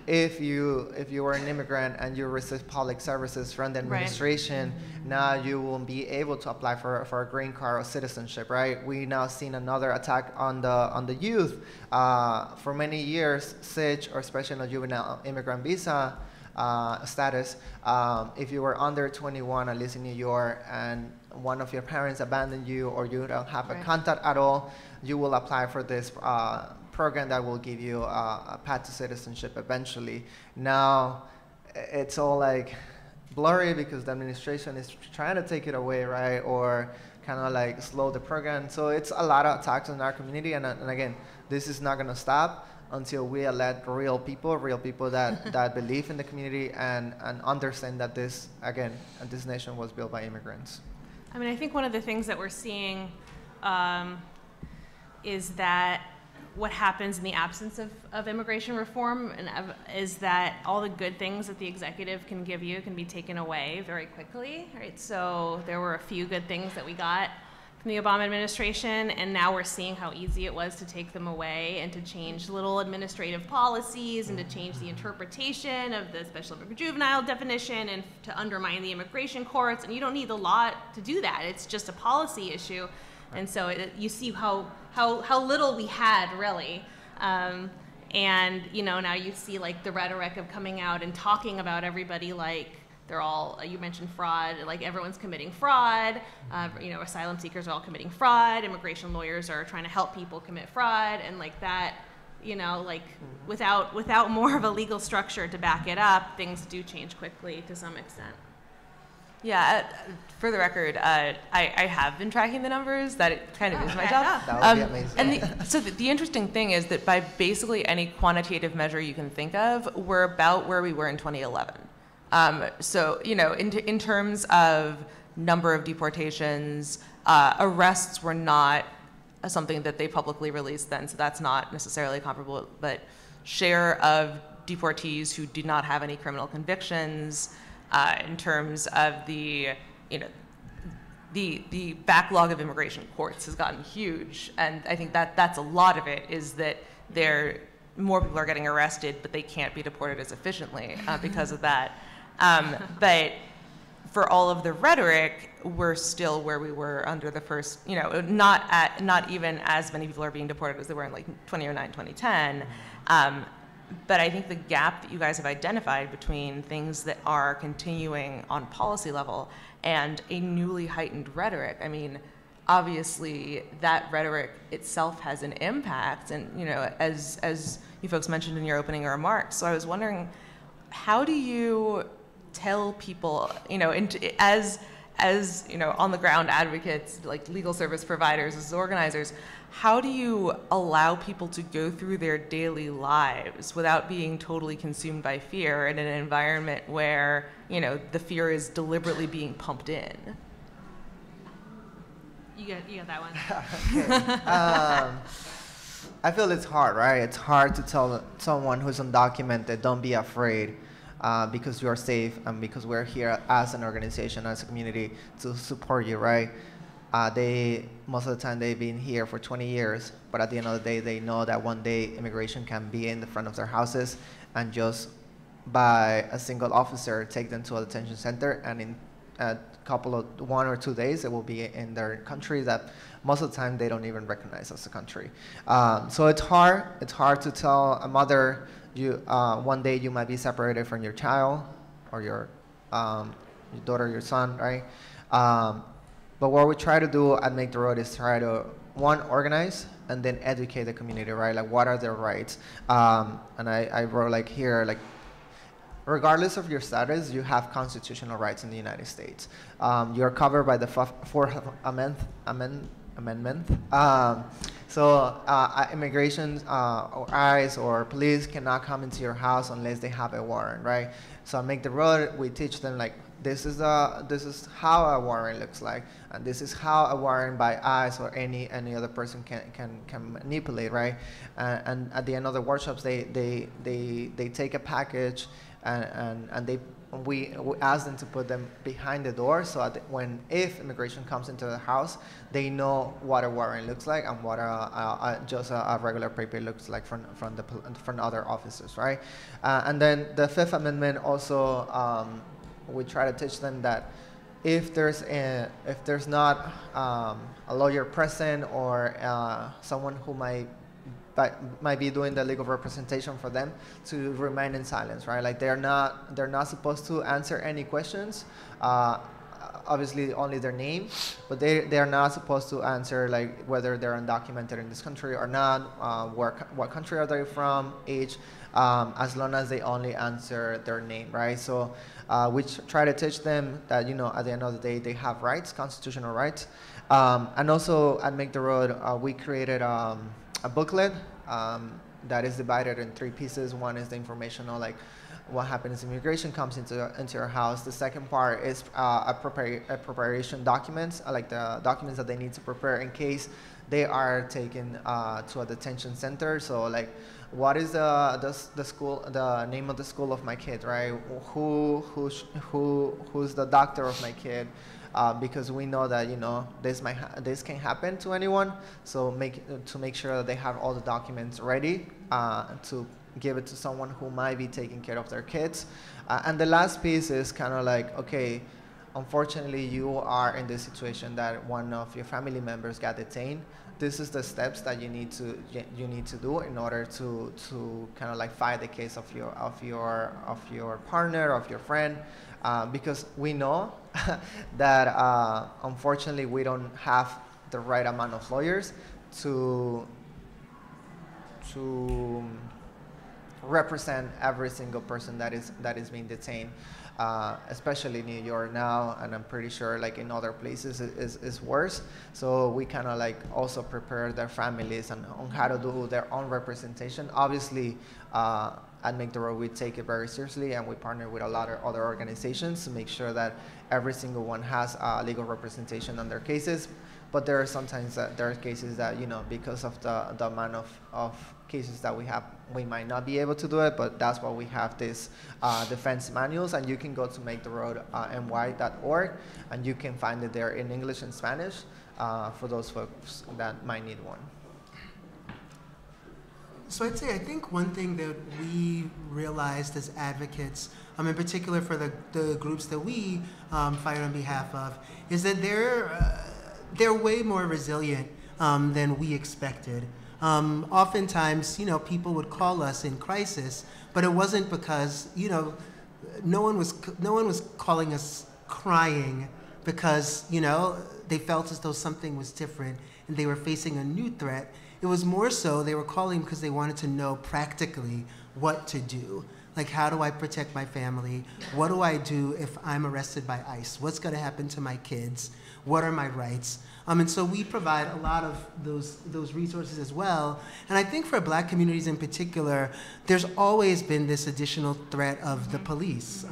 if you were an immigrant and you received public services from the administration, now you will be able to apply for a green card or citizenship, right? We now seen another attack on the youth. For many years, SIJ, or special juvenile immigrant visa status, if you were under 21, at least in New York, and one of your parents abandoned you, or you don't have a contact at all, you will apply for this program that will give you a path to citizenship eventually. Now, it's all like blurry because the administration is trying to take it away, right? Or kind of like slow the program. So it's a lot of attacks on our community. And again, this is not going to stop until we elect real people that believe in the community and understand that this nation was built by immigrants. I mean, I think one of the things that we're seeing is that what happens in the absence of immigration reform is that all the good things that the executive can give you can be taken away very quickly, right? So there were a few good things that we got from the Obama administration, and now we're seeing how easy it was to take them away and to change little administrative policies and to change the interpretation of the special immigrant juvenile definition and to undermine the immigration courts. And you don't need the law to do that. It's just a policy issue. And so you see how little we had, really. And, you know, now you see, like, the rhetoric of coming out and talking about everybody like they're all, you mentioned fraud, like everyone's committing fraud. You know, asylum seekers are all committing fraud. Immigration lawyers are trying to help people commit fraud. And, like, that, you know, like, without more of a legal structure to back it up, things do change quickly to some extent. Yeah, for the record, I have been tracking the numbers. That it kind of is my job. That would be amazing. And so the interesting thing is that by basically any quantitative measure you can think of, we're about where we were in 2011. So, you know, in terms of number of deportations, arrests were not something that they publicly released then, so that's not necessarily comparable, but share of deportees who did not have any criminal convictions, in terms of the, you know, the backlog of immigration courts has gotten huge, and I think that's a lot of it, is that more people are getting arrested, but they can't be deported as efficiently because of that. But for all of the rhetoric, we're still where we were under the first, you know, not even as many people are being deported as they were in like 2009, 2010. But I think the gap that you guys have identified between things that are continuing on policy level and a newly heightened rhetoric, I mean, obviously that rhetoric itself has an impact, and, you know, as you folks mentioned in your opening remarks. So I was wondering, how do you tell people, you know, as you know, on the ground advocates, like legal service providers, as organizers, how do you allow people to go through their daily lives without being totally consumed by fear in an environment where, you know, the fear is deliberately being pumped in? You got that one. Okay. I feel it's hard, right? It's hard to tell someone who's undocumented, don't be afraid, because you are safe and because we're here as an organization, as a community, to support you, right? Most of the time they've been here for 20 years, but at the end of the day, they know that one day immigration can be in the front of their houses and just by a single officer take them to a detention center, and in a couple of 1 or 2 days, it will be in their country that most of the time they don't even recognize as a country. So it's hard. It's hard to tell a mother, one day you might be separated from your child or your daughter, your son, right? But what we try to do at Make the Road is try to, one, organize and then educate the community, right? Like, what are their rights? And I wrote, like, here, like, regardless of your status, you have constitutional rights in the United States. You're covered by the Fourth Amendment. So immigration or ICE or police cannot come into your house unless they have a warrant, right? So at Make the Road, we teach them, like, this is how a warrant looks like, and this is how a warrant by ICE or any other person can manipulate, right? And at the end of the workshops, they take a package and they we ask them to put them behind the door, so that if immigration comes into the house, they know what a warrant looks like and what just a regular paper looks like from other officers, right? And then the Fifth Amendment also, we try to teach them that if there's not a lawyer present or someone who might be doing the legal representation for them, to remain in silence, right? Like they're not supposed to answer any questions. Obviously, only their name, but they are not supposed to answer like whether they're undocumented in this country or not, what country are they from, age, as long as they only answer their name, right? So we try to teach them that, you know, at the end of the day, they have rights, constitutional rights. And also at Make the Road, we created a booklet that is divided in 3 pieces. One is the informational, like what happens if immigration comes into your house. The second part is a preparation documents, like the documents that they need to prepare in case they are taken to a detention center. So like, what is the name of the school of my kid, right? Who's the doctor of my kid? Because we know that, you know, this can happen to anyone. So to make sure that they have all the documents ready to give it to someone who might be taking care of their kids. And the last piece is kind of like, okay, unfortunately you are in this situation that one of your family members got detained. This is the steps that you need to do in order to kind of like fight the case of your partner, of your friend, because we know that unfortunately we don't have the right amount of lawyers to represent every single person that is being detained, especially in New York now, and I'm pretty sure like in other places is worse. So we kind of like also prepare their families on how to do their own representation. Obviously, at Make the Road, we take it very seriously, and we partner with a lot of other organizations to make sure that every single one has legal representation on their cases. But there are sometimes there are cases that, you know, because of the amount of cases that we have, we might not be able to do it, but that's why we have this defense manuals, and you can go to maketheroad.ny.org, and you can find it there in English and Spanish for those folks that might need one. So I'd say I think one thing that we realized as advocates, in particular for the groups that we fight on behalf of, is that they're way more resilient than we expected. Oftentimes, you know, people would call us in crisis, but it wasn't because, you know, no one was calling us crying because, you know, they felt as though something was different and they were facing a new threat. It was more so they were calling because they wanted to know practically what to do. Like, how do I protect my family? What do I do if I'm arrested by ICE? What's going to happen to my kids? What are my rights? And so we provide a lot of those resources as well. And I think for Black communities in particular, there's always been this additional threat of the police.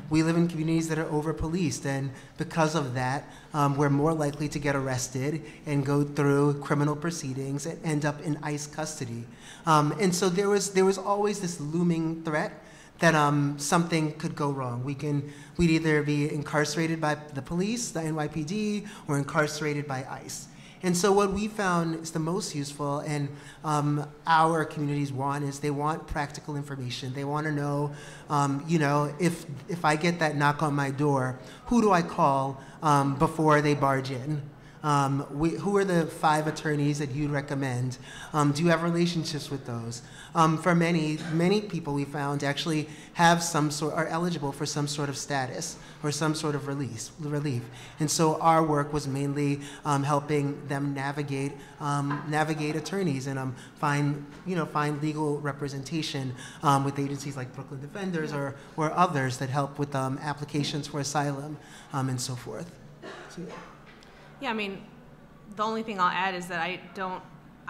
We live in communities that are over-policed, and because of that, we're more likely to get arrested and go through criminal proceedings and end up in ICE custody. And so there was always this looming threat that something could go wrong. We'd either be incarcerated by the police, the NYPD, or incarcerated by ICE. And so what we found is the most useful, and our communities want, is they want practical information. They want to know, you know, if I get that knock on my door, who do I call before they barge in? Who are the 5 attorneys that you'd recommend? Do you have relationships with those? For many people we found actually have are eligible for some sort of status or some sort of relief. And so our work was mainly helping them navigate attorneys and find legal representation with agencies like Brooklyn Defenders or others that help with applications for asylum and so forth. So, yeah. Yeah, I mean, the only thing I'll add is that I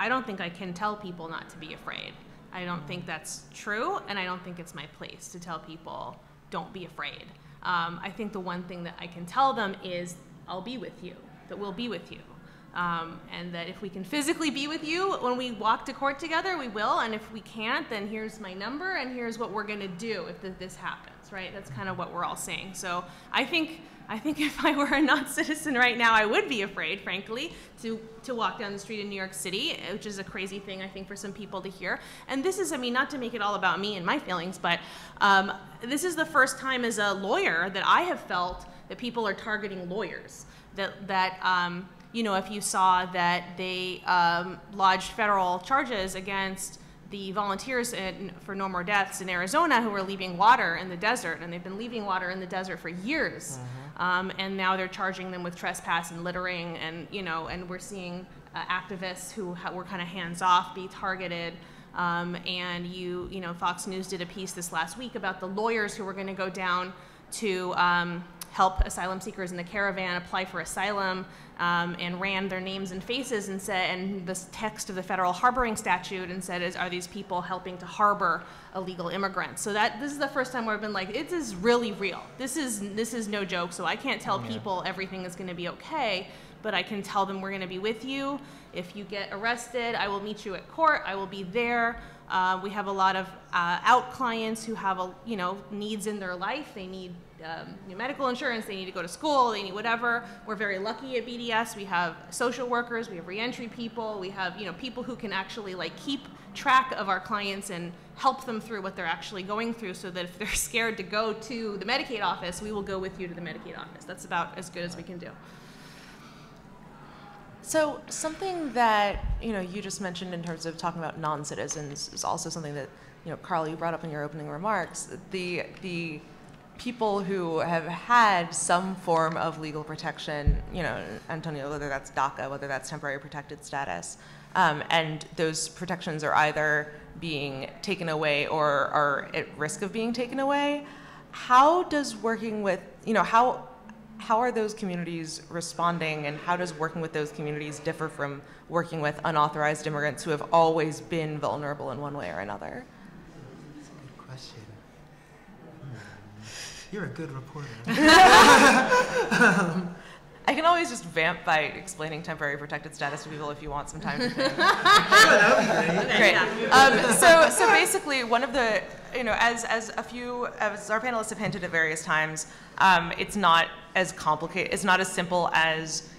don't think I can tell people not to be afraid. I don't think that's true, and I don't think it's my place to tell people don't be afraid. I think the one thing that I can tell them is I'll be with you, that we'll be with you. And that if we can physically be with you when we walk to court together, we will. And if we can't, then here's my number, and here's what we're going to do if this happens, right? That's kind of what we're all saying. So I think if I were a non-citizen right now, I would be afraid, frankly, to walk down the street in New York City, which is a crazy thing, I think, for some people to hear. And this is, I mean, not to make it all about me and my feelings, but this is the first time as a lawyer that I have felt that people are targeting lawyers. You know, if you saw that they lodged federal charges against the volunteers for No More Deaths in Arizona who were leaving water in the desert, and they've been leaving water in the desert for years, and now they're charging them with trespass and littering, and you know, and we're seeing activists who were kind of hands-off be targeted. And you know, Fox News did a piece this last week about the lawyers who were going to go down to help asylum seekers in the caravan apply for asylum, and ran their names and faces and said, and the text of the federal harboring statute, and said, are these people helping to harbor illegal immigrants? So this is the first time where I've been like, it is really real. This is no joke. So I can't tell people everything is going to be okay, but I can tell them we're going to be with you. If you get arrested, I will meet you at court. I will be there. We have a lot of out clients who have needs in their life. They need medical insurance, they need to go to school, they need whatever. We're very lucky at BDS. We have social workers, we have reentry people, we have people who can actually like keep track of our clients and help them through what they're actually going through, so that if they're scared to go to the Medicaid office, we will go with you to the Medicaid office. That's about as good as we can do. So something that you just mentioned in terms of talking about non-citizens is also something that Carl, you brought up in your opening remarks. The people who have had some form of legal protection, Antonio, whether that's DACA, whether that's temporary protected status, and those protections are either being taken away or are at risk of being taken away. How does working with, how are those communities responding, and how does working with those communities differ from working with unauthorized immigrants who have always been vulnerable in one way or another? That's a good question. You're a good reporter. I can always just vamp by explaining temporary protected status to people if you want some time to think. That would be great. Great. So basically, one of the, as our panelists have hinted at various times, it's not as complicated. It's not as simple as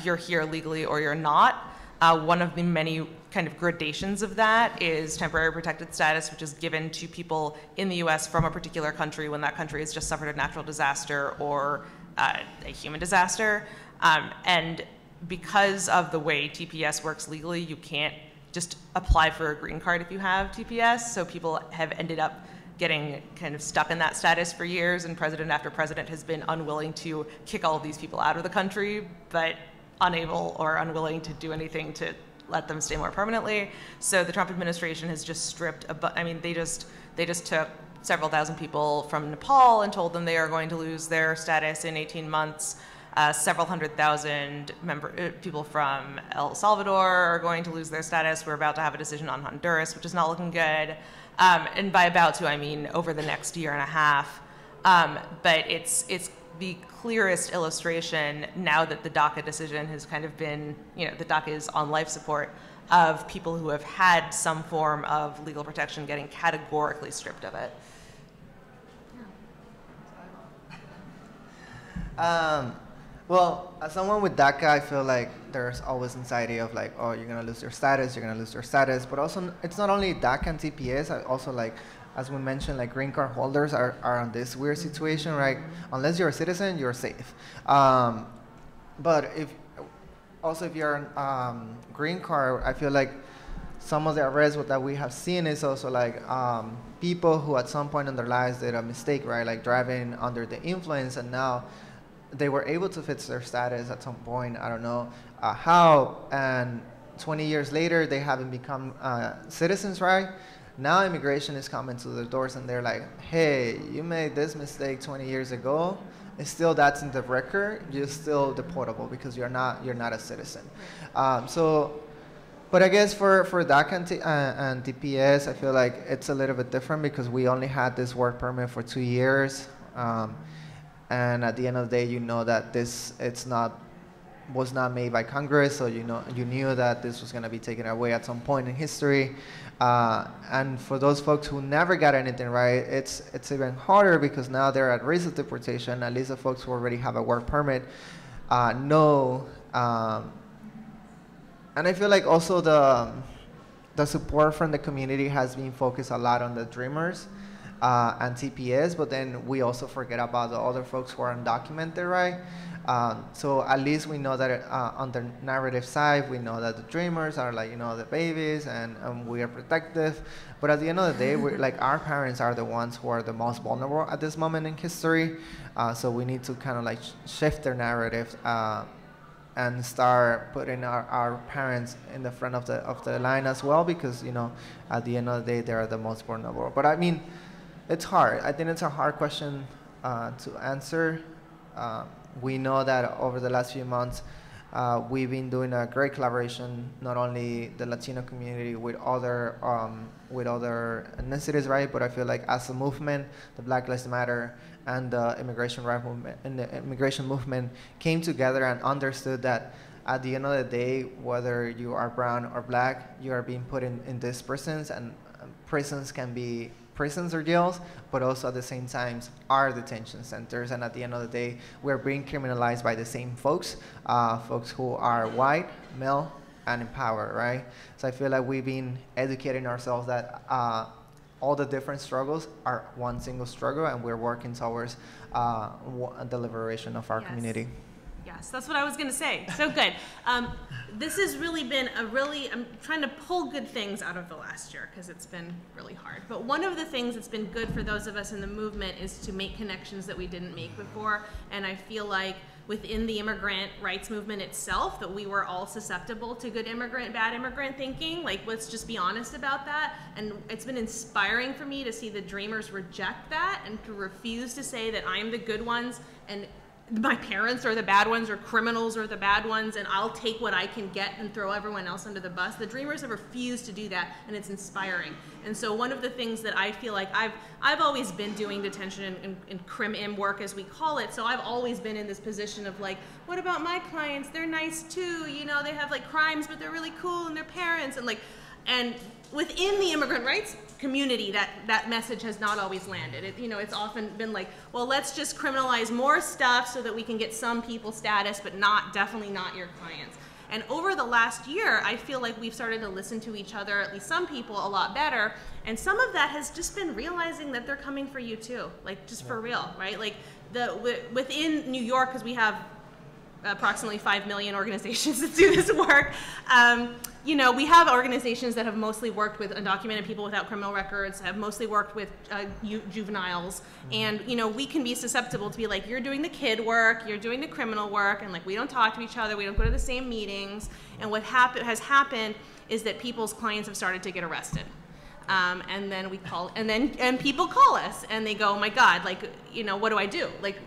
you're here legally or you're not. One of the many kind of gradations of that is temporary protected status, which is given to people in the U.S. from a particular country when that country has just suffered a natural disaster or a human disaster. And because of the way TPS works legally, you can't just apply for a green card if you have TPS. So people have ended up getting kind of stuck in that status for years, and president after president has been unwilling to kick all of these people out of the country, but unable or unwilling to do anything to let them stay more permanently. So the Trump administration has just stripped, they just took several thousand people from Nepal and told them they are going to lose their status in 18 months. Several hundred thousand people from El Salvador are going to lose their status. We're about to have a decision on Honduras, which is not looking good. And by about to, I mean over the next year and a half. But it's the clearest illustration, now that the DACA decision has kind of been, the DACA is on life support, of people who have had some form of legal protection getting categorically stripped of it. Well, as someone with DACA, I feel like there's always anxiety of like, oh, you're gonna lose your status, you're gonna lose your status. But also, it's not only DACA and TPS. I also, like, as we mentioned, like green card holders are in this weird situation, right? Unless you're a citizen, you're safe. But if you're on green card, I feel like some of the arrests that we have seen is also like people who at some point in their lives did a mistake, right? Like driving under the influence, and now they were able to fix their status at some point. I don't know how, and 20 years later, they haven't become citizens, right? Now immigration is coming to the doors, and they're like, hey, you made this mistake 20 years ago. It's still, that's in the record. You're still deportable because you're not a citizen. But I guess for DACA and TPS, I feel like it's a little bit different because we only had this work permit for 2 years. And at the end of the day, you know that it's not was not made by Congress, so you knew that this was going to be taken away at some point in history. And for those folks who never got anything right, it's even harder because now they're at risk of deportation. At least the folks who already have a work permit know. And I feel like also the support from the community has been focused a lot on the Dreamers and TPS, but then we also forget about the other folks who are undocumented, right? So at least we know that on the narrative side, we know that the Dreamers are like, the babies and we are protective. But at the end of the day, we're like, our parents are the ones who are the most vulnerable at this moment in history. So we need to kind of like shift their narrative and start putting our parents in the front of the line as well, because, at the end of the day, they are the most vulnerable. But I mean, it's hard. I think it's a hard question to answer. We know that over the last few months, we've been doing a great collaboration, not only the Latino community with other ethnicities, right? But I feel like as a movement, the Black Lives Matter and the immigration right movement and the immigration movement came together and understood that at the end of the day, whether you are brown or black, you are being put in these prisons, and prisons can be prisons or jails, but also at the same time are detention centers. And at the end of the day, we're being criminalized by the same folks, folks who are white, male, and in power, right? So I feel like we've been educating ourselves that all the different struggles are one single struggle, and we're working towards the liberation of our community. Yes, that's what I was going to say. So good. This has really been I'm trying to pull good things out of the last year because it's been really hard. But one of the things that's been good for those of us in the movement is to make connections that we didn't make before. And I feel like within the immigrant rights movement itself, that we were all susceptible to good immigrant, bad immigrant thinking. Like, let's just be honest about that. And it's been inspiring for me to see the Dreamers reject that and to refuse to say that I'm the good ones and my parents are the bad ones, or criminals are the bad ones, and I'll take what I can get and throw everyone else under the bus. The Dreamers have refused to do that, and it's inspiring. And so one of the things that I feel like I've always been doing detention and crim-im work, as we call it, so I've always been in this position of like, what about my clients? They're nice too, they have like crimes, but they're really cool, and they're parents, and within the immigrant rights community, that message has not always landed. It's often been like, well, let's just criminalize more stuff so that we can get some people status, but definitely not your clients. And over the last year, I feel like we've started to listen to each other, at least some people, a lot better. And some of that has just been realizing that they're coming for you too, like just for real, right? Like within New York, because we have approximately 5 million organizations that do this work. We have organizations that have mostly worked with undocumented people without criminal records, have mostly worked with juveniles, and we can be susceptible to be like, you're doing the kid work, you're doing the criminal work, and like we don't talk to each other, we don't go to the same meetings. And what has happened is that people's clients have started to get arrested. And then and people call us and they go, oh my God, like, what do I do? Like,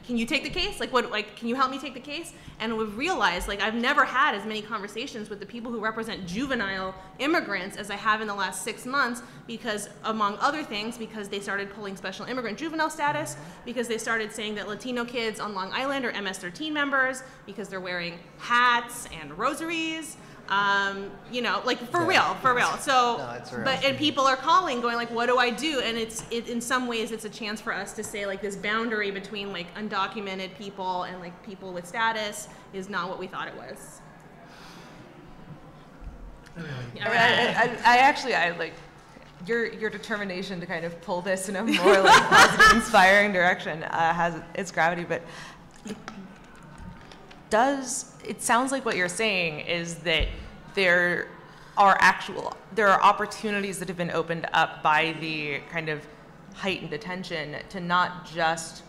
can you take the case? Can you help me take the case? And we've realized, like, I've never had as many conversations with the people who represent juvenile immigrants as I have in the last 6 months, because among other things, because they started pulling special immigrant juvenile status, because they started saying that Latino kids on Long Island are MS-13 members, because they're wearing hats and rosaries. For real. So, no, it's real. And people are calling, going like, what do I do? And in some ways, it's a chance for us to say like this boundary between like undocumented people and like people with status is not what we thought it was. I like your determination to kind of pull this in a more like positive, inspiring direction has its gravity, but. It sounds like what you're saying is that there are opportunities that have been opened up by the kind of heightened detention to not just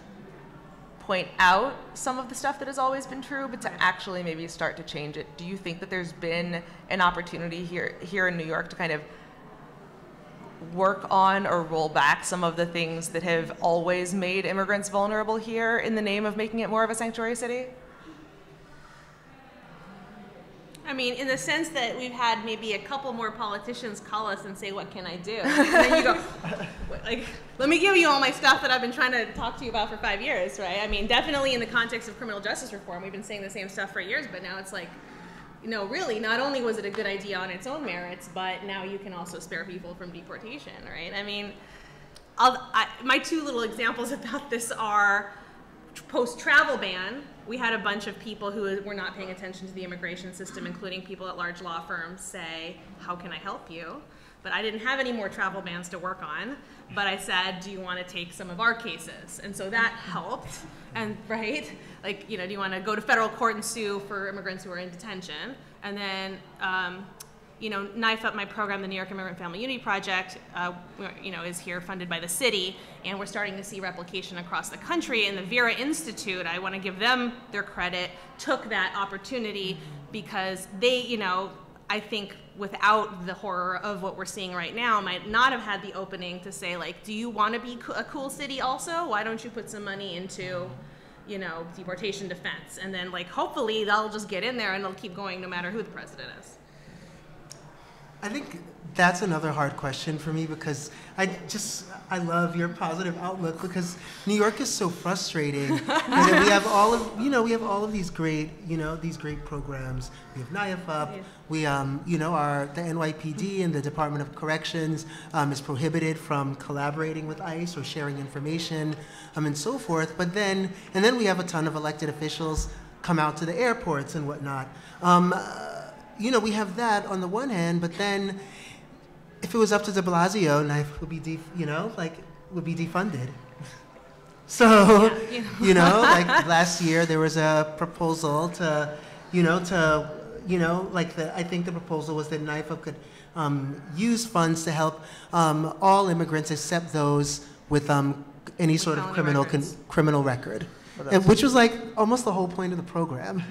point out some of the stuff that has always been true, but to actually maybe start to change it. Do you think that there's been an opportunity here in New York to kind of work on or roll back some of the things that have always made immigrants vulnerable here in the name of making it more of a sanctuary city? I mean, in the sense that we've had maybe a couple more politicians call us and say, what can I do? And then you go, like, let me give you all my stuff that I've been trying to talk to you about for 5 years, right? I mean, definitely in the context of criminal justice reform, we've been saying the same stuff for years, but now it's like, you know, really, not only was it a good idea on its own merits, but now you can also spare people from deportation, right? I mean, my two little examples about this are post-travel ban. We had a bunch of people who were not paying attention to the immigration system, including people at large law firms, say, how can I help you? But I didn't have any more travel bans to work on. But I said, do you want to take some of our cases? And so that helped. And right, like, you know, do you want to go to federal court and sue for immigrants who are in detention? And then, you know, knife up my program, the New York Immigrant Family Unity Project, you know, is here funded by the city, and we're starting to see replication across the country. And the Vera Institute, I want to give them their credit, took that opportunity because they, you know, I think without the horror of what we're seeing right now, might not have had the opening to say, like, do you want to be a cool city also? Why don't you put some money into, you know, deportation defense? And then, like, hopefully they'll just get in there and they'll keep going no matter who the president is. I think that's another hard question for me because I love your positive outlook because New York is so frustrating. And we have all of these great, you know, these great programs. We have NIAFUP. We, you know, the NYPD and the Department of Corrections is prohibited from collaborating with ICE or sharing information, and so forth. But then we have a ton of elected officials come out to the airports and whatnot. You know, we have that on the one hand, but then if it was up to de Blasio, knife would be, would be defunded. So, you know, like last year there was a proposal I think the proposal was that NIFA could use funds to help all immigrants except those with any sort of criminal record, which was like almost the whole point of the program.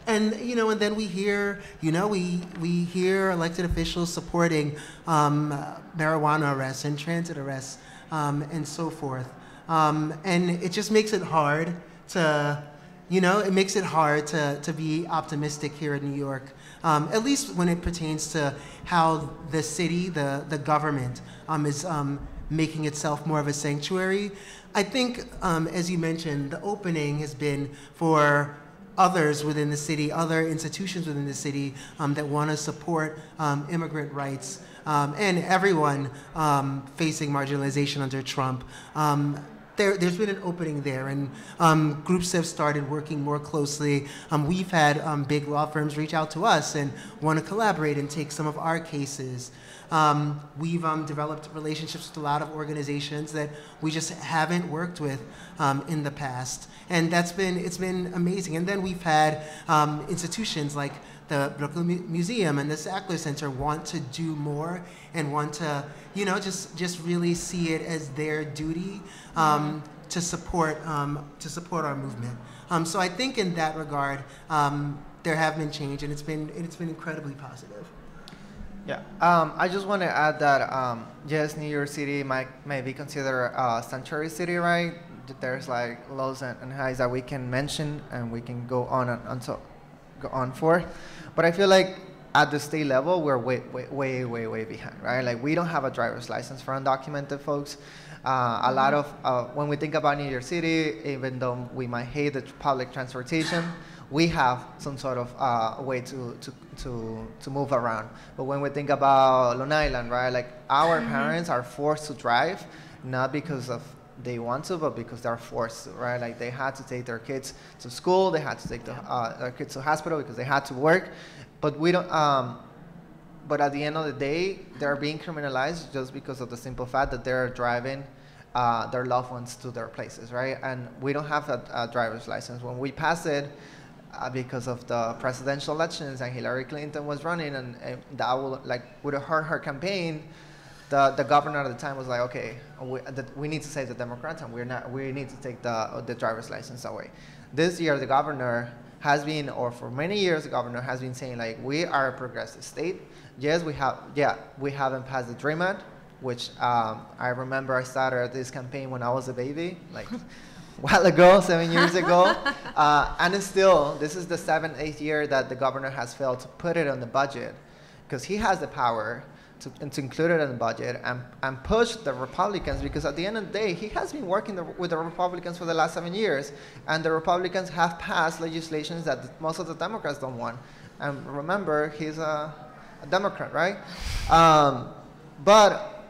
And you know, and then we hear, you know, we hear elected officials supporting marijuana arrests and transit arrests and so forth, and it just makes it hard to, you know, it makes it hard to be optimistic here in New York, at least when it pertains to how the city, the government, is making itself more of a sanctuary. I think, as you mentioned, the opening has been for others within the city, other institutions within the city that want to support immigrant rights and everyone facing marginalization under Trump. There's been an opening there, and groups have started working more closely. We've had big law firms reach out to us and want to collaborate and take some of our cases. We've developed relationships with a lot of organizations that we just haven't worked with in the past, and it's been amazing. And then we've had institutions like the Brooklyn Museum and the Sackler Center want to do more and want to, you know, just really see it as their duty to support our movement. So I think in that regard, there have been change, and it's been incredibly positive. Yeah, I just want to add that yes, New York City may be considered a sanctuary city, right? There's like lows and highs that we can mention and we can go on for, but I feel like at the state level we're way behind, right? Like we don't have a driver's license for undocumented folks. A lot of when we think about New York City, even though we might hate the public transportation, we have some sort of way to move around. But when we think about Long Island, right, like our parents are forced to drive, not because of they want to, but because they're forced to, right? Like they had to take their kids to school, they had to take their kids to hospital because they had to work. But we don't. But at the end of the day, they're being criminalized just because of the simple fact that they're driving their loved ones to their places, right? And we don't have a driver's license. When we passed it, because of the presidential elections and Hillary Clinton was running, and that would have hurt her campaign. The governor at the time was like, okay, we need to save the Democrats, and we need to take the driver's license away. This year, the governor has been, or for many years, the governor has been saying like, we are a progressive state. Yes, we haven't passed the DREAM Act, which I remember I started this campaign when I was a baby, like while ago, 7 years ago. And it's still, this is the 7th, 8th year that the governor has failed to put it on the budget, because he has the power to include it in the budget and push the Republicans, because at the end of the day, he has been working with the Republicans for the last 7 years, and the Republicans have passed legislations that most of the Democrats don't want. And remember, he's a Democrat, right? But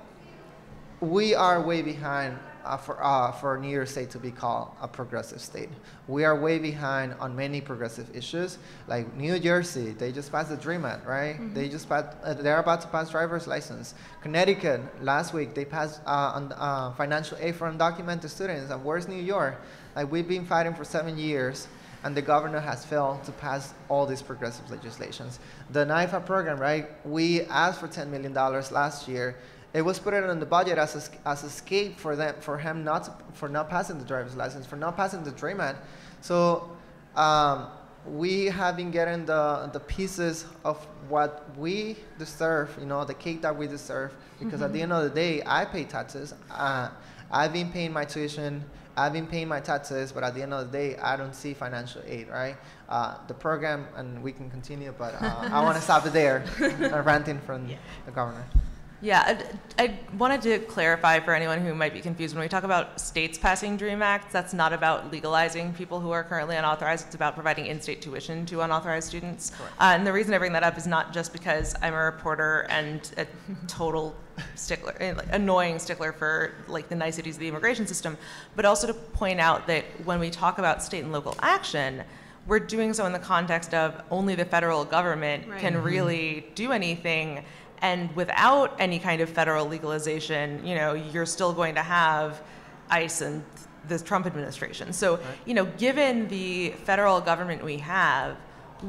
we are way behind for New York State to be called a progressive state. We are way behind on many progressive issues, like New Jersey. They just passed the DREAM Act, right? Mm-hmm. They just passed, they're about to pass driver's license. Connecticut, last week, they passed financial aid for undocumented students. And where's New York? Like, we've been fighting for 7 years, and the governor has failed to pass all these progressive legislations. The NIFA program, right? We asked for $10 million last year. It was put in the budget as a escape for him for not passing the driver's license, for not passing the DREAM Act. So we have been getting the pieces of what we deserve, you know, the cake that we deserve. Because at the end of the day, I pay taxes. I've been paying my tuition. I've been paying my taxes, but at the end of the day, I don't see financial aid, right? The program, and we can continue, but I want to stop it there, ranting from the governor. Yeah, I wanted to clarify for anyone who might be confused. When we talk about states passing DREAM Acts, that's not about legalizing people who are currently unauthorized. It's about providing in-state tuition to unauthorized students. And the reason I bring that up is not just because I'm a reporter and a total stickler, like, annoying stickler for like the niceties of the immigration system, but also to point out that when we talk about state and local action, we're doing so in the context of only the federal government can really do anything. And without any kind of federal legalization, you know, you're still going to have ICE and the Trump administration. So, you know, given the federal government we have,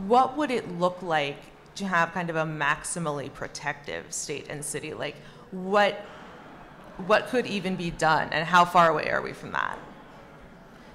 what would it look like to have kind of a maximally protective state and city? Like, what could even be done, and how far away are we from that?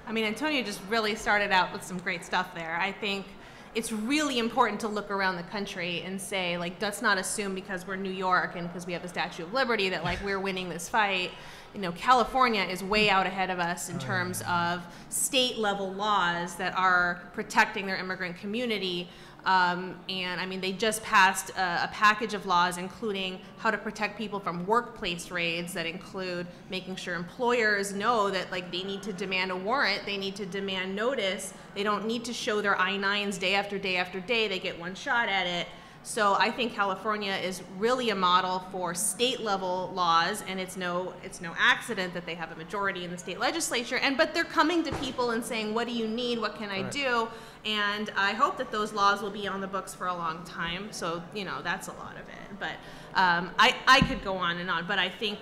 I mean, Antonio just really started out with some great stuff there. I think it's really important to look around the country and say, like, let's not assume because we're New York and because we have the Statue of Liberty that, like, we're winning this fight. You know, California is way out ahead of us in terms of state-level laws that are protecting their immigrant community. And I mean, they just passed a package of laws including how to protect people from workplace raids that include making sure employers know that, like, they need to demand a warrant, they need to demand notice, they don't need to show their I-9s day after day after day, they get one shot at it. So I think California is really a model for state-level laws, and it's no accident that they have a majority in the state legislature. But they're coming to people and saying, "What do you need? What can I do?" And I hope that those laws will be on the books for a long time. So, you know, that's a lot of it. But I could go on and on. But I think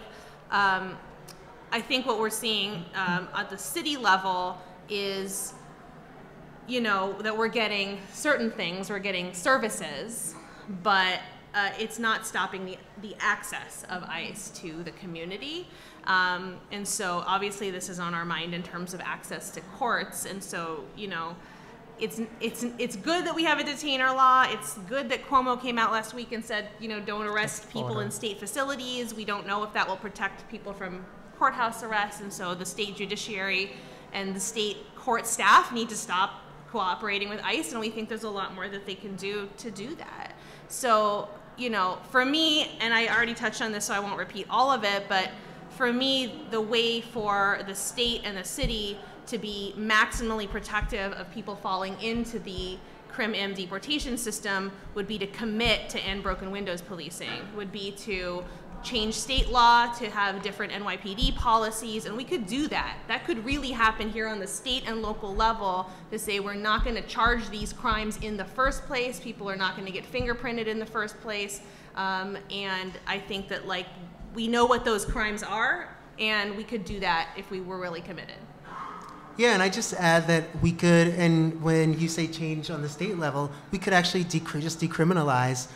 what we're seeing at the city level is, you know, that we're getting certain things, we're getting services, but it's not stopping the access of ICE to the community. And so obviously this is on our mind in terms of access to courts. And so, you know, it's good that we have a detainer law. It's good that Cuomo came out last week and said, you know, don't arrest people in state facilities. We don't know if that will protect people from courthouse arrests. And so the state judiciary and the state court staff need to stop cooperating with ICE, and we think there's a lot more that they can do to do that. So, you know, for me, and I already touched on this, so I won't repeat all of it, but for me, the way for the state and the city to be maximally protective of people falling into the crim-im deportation system would be to commit to end broken windows policing, would be to change state law to have different NYPD policies, and we could do that. That could really happen here on the state and local level, to say we're not going to charge these crimes in the first place, people are not going to get fingerprinted in the first place, and I think that, like, we know what those crimes are, and we could do that if we were really committed. Yeah, and I just add that we could, and when you say change on the state level, we could actually just decriminalize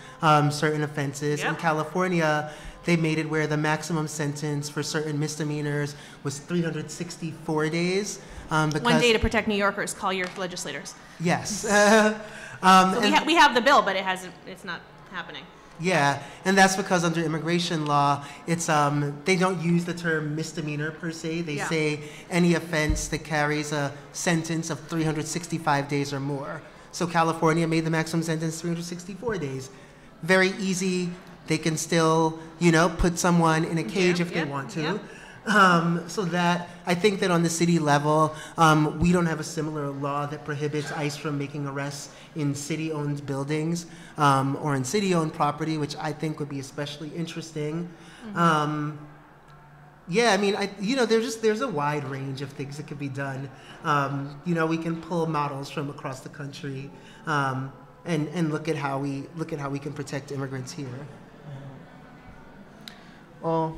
certain offenses. Yep. In California, they made it where the maximum sentence for certain misdemeanors was 364 days. Because 1 day to protect New Yorkers. Call your legislators. Yes. So we have the bill, but it's not happening. Yeah, and that's because under immigration law, it's they don't use the term misdemeanor per se. They say any offense that carries a sentence of 365 days or more. So California made the maximum sentence 364 days. Very easy. They can still, put someone in a cage if they want to. So that, I think that on the city level, we don't have a similar law that prohibits ICE from making arrests in city-owned buildings or in city-owned property, which I think would be especially interesting. Yeah, I mean, there's a wide range of things that could be done. We can pull models from across the country and look at how we can protect immigrants here. Well,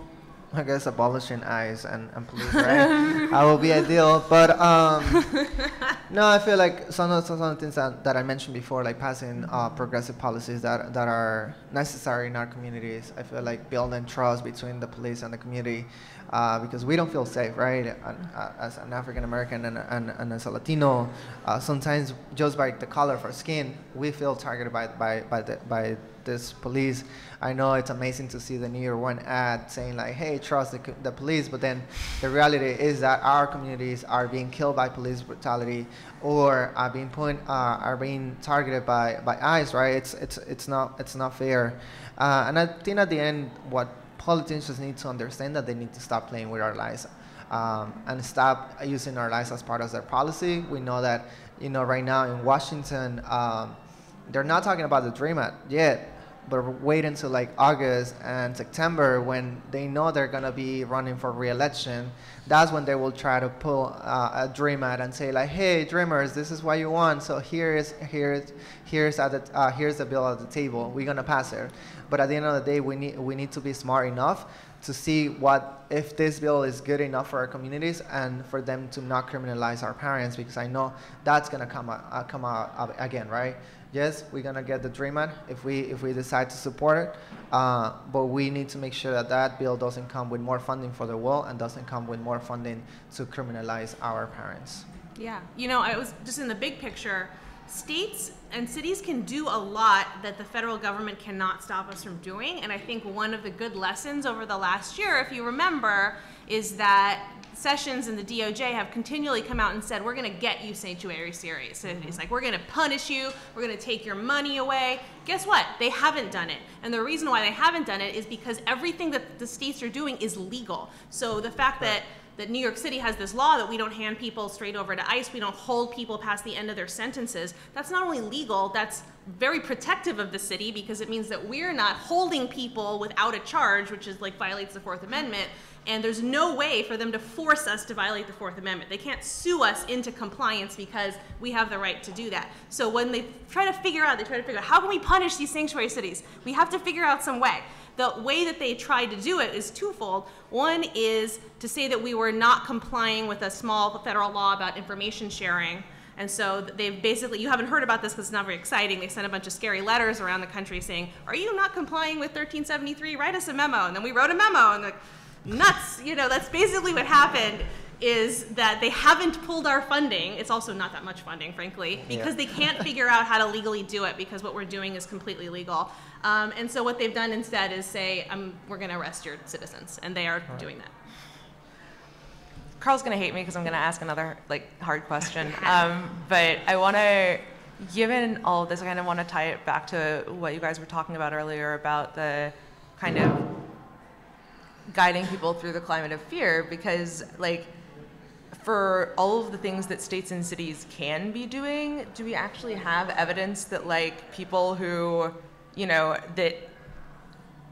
I guess abolishing ICE and police, right? That will be ideal. But no, I feel like some of the things that I mentioned before, like passing progressive policies that are necessary in our communities. I feel like building trust between the police and the community, because we don't feel safe, right? As an African American and as a Latino, sometimes just by the color of our skin, we feel targeted by this police. I know it's amazing to see the New York One ad saying like, hey, trust the police, but then the reality is that our communities are being killed by police brutality or are being targeted by ICE, right? It's not fair. And I think at the end, what politicians need to understand that they need to stop playing with our lives and stop using our lives as part of their policy. We know that, right now in Washington, they're not talking about the DREAM Act yet, but wait until like August and September when they know they're going to be running for re-election. That's when they will try to pull a DREAM Act and say like, hey, dreamers, this is what you want. So here's the bill at the table. We're going to pass it. But at the end of the day, we need to be smart enough to see if this bill is good enough for our communities and for them to not criminalize our parents, because I know that's going to come out again, right? Yes, we're going to get the DREAM Act if we decide to support it, but we need to make sure that bill doesn't come with more funding for the wall and doesn't come with more funding to criminalize our parents. Yeah, I was just in the big picture. States and cities can do a lot that the federal government cannot stop us from doing, and I think one of the good lessons over the last year, if you remember, is that Sessions and the DOJ have continually come out and said, we're going to get you sanctuary cities. It's like, we're going to punish you, we're going to take your money away. Guess what? They haven't done it. And the reason why they haven't done it is because everything that the states are doing is legal. So the fact that New York City has this law that we don't hand people straight over to ICE, we don't hold people past the end of their sentences, that's not only legal, that's very protective of the city, because it means that we're not holding people without a charge, which is like violates the Fourth Amendment. And there's no way for them to force us to violate the Fourth Amendment. They can't sue us into compliance because we have the right to do that. So when they try to figure out how can we punish these sanctuary cities? We have to figure out some way. The way that they tried to do it is twofold. One is to say that we were not complying with a small federal law about information sharing. And so they've basically, you haven't heard about this because it's not very exciting, they sent a bunch of scary letters around the country saying, are you not complying with 1373? Write us a memo. And then we wrote a memo and like, nuts, that's basically what happened, is that they haven't pulled our funding. It's also not that much funding, frankly, because they can't figure out how to legally do it because what we're doing is completely legal. And so what they've done instead is say, we're going to arrest your citizens, and they are doing that. Carl's going to hate me because I'm going to ask another hard question, but I want to, given all of this, I kind of want to tie it back to what you guys were talking about earlier about the kind of guiding people through the climate of fear, because for all of the things that states and cities can be doing, do we actually have evidence that people who, that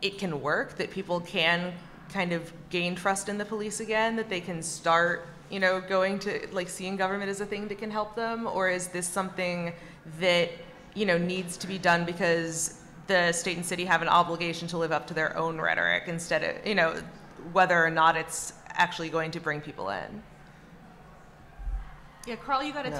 it can work, that people can kind of gain trust in the police again, that they can start, going to seeing government as a thing that can help them? Or is this something that, needs to be done because the state and city have an obligation to live up to their own rhetoric instead of, whether or not it's actually going to bring people in? Yeah, Carl, you got to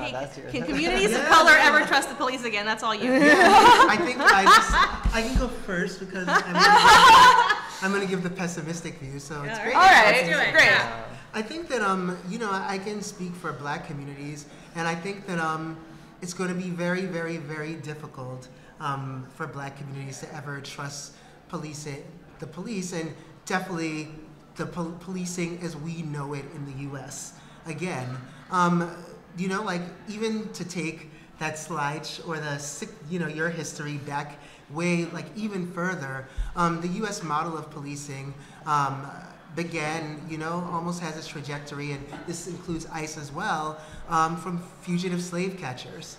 Can communities of color ever trust the police again? That's all you. I think I can go first because I'm going to give the pessimistic view. So it's great. All right, let's do it. Great. Yeah. I think that I can speak for Black communities, and I think that it's going to be very, very, very difficult for Black communities to ever trust the police, and definitely the policing as we know it in the U.S. Again, you know, like even to take that slide or your history back way, like even further, the U.S. model of policing began, you know, almost has its trajectory, and this includes ICE as well, from fugitive slave catchers.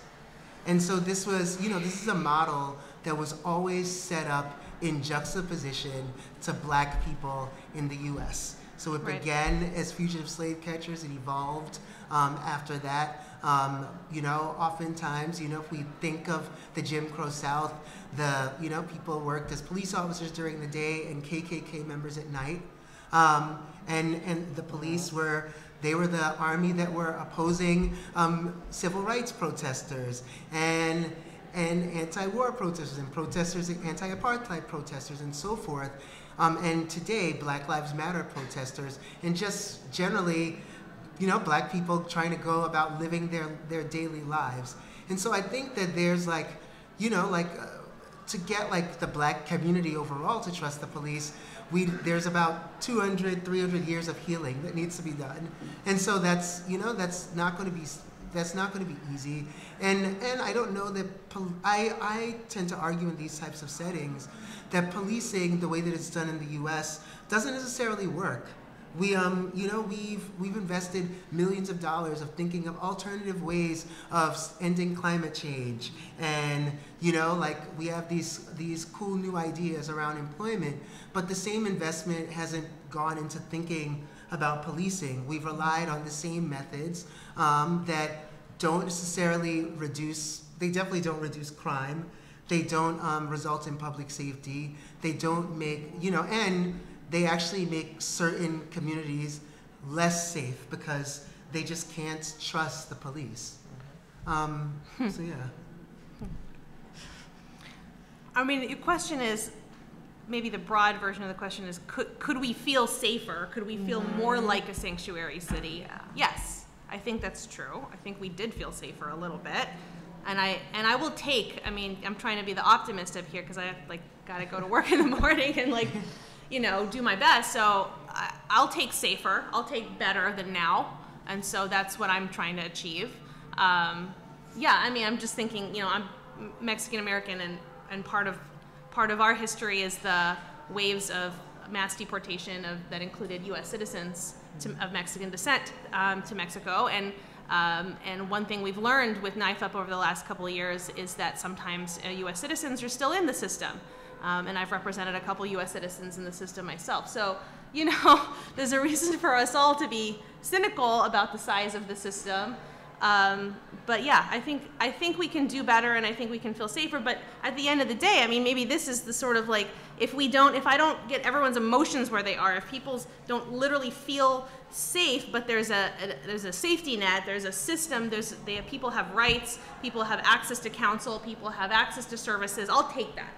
And so this was, you know, this is a model that was always set up in juxtaposition to Black people in the U.S. So it began as fugitive slave catchers, it evolved after that. You know, oftentimes, you know, if we think of the Jim Crow South, you know, people worked as police officers during the day and KKK members at night. And the police were the army that were opposing civil rights protesters and anti-war protesters and anti-apartheid protesters and so forth. And today, Black Lives Matter protesters and just generally, you know, Black people trying to go about living their daily lives. And so I think that there's like, you know, like to get like the Black community overall to trust the police, there's about 200, 300 years of healing that needs to be done. And so that's, you know, that's not going to be easy. And I don't know that, I tend to argue in these types of settings that policing, the way that it's done in the US, doesn't necessarily work. We, you know, we've invested millions of dollars of thinking of alternative ways of ending climate change, and you know, like we have these cool new ideas around employment, but the same investment hasn't gone into thinking about policing. We've relied on the same methods that don't necessarily they definitely don't reduce crime. They don't result in public safety. They don't make, you know, and they actually make certain communities less safe because they just can't trust the police. So yeah. I mean, the question is, maybe the broad version of the question is, could we feel safer? Could we feel more like a sanctuary city? Yes, I think that's true. I think we did feel safer a little bit. And I will take, I mean, I'm trying to be the optimist up here because I like gotta go to work in the morning and like, you know, do my best. So I'll take safer, I'll take better than now. And so that's what I'm trying to achieve. Yeah, I mean, I'm just thinking, you know, I'm Mexican American, and part of our history is the waves of mass deportation that included U.S. citizens of Mexican descent to Mexico. And one thing we've learned with Knife Up over the last couple of years is that sometimes U.S. citizens are still in the system. And I've represented a couple U.S. citizens in the system myself. So, you know, there's a reason for us all to be cynical about the size of the system. But yeah, I think we can do better, and I think we can feel safer. But at the end of the day, I mean, maybe this is the sort of like, if I don't get everyone's emotions where they are, if people don't literally feel safe, but there's a safety net, there's a system, people have rights, people have access to counsel, people have access to services. I'll take that.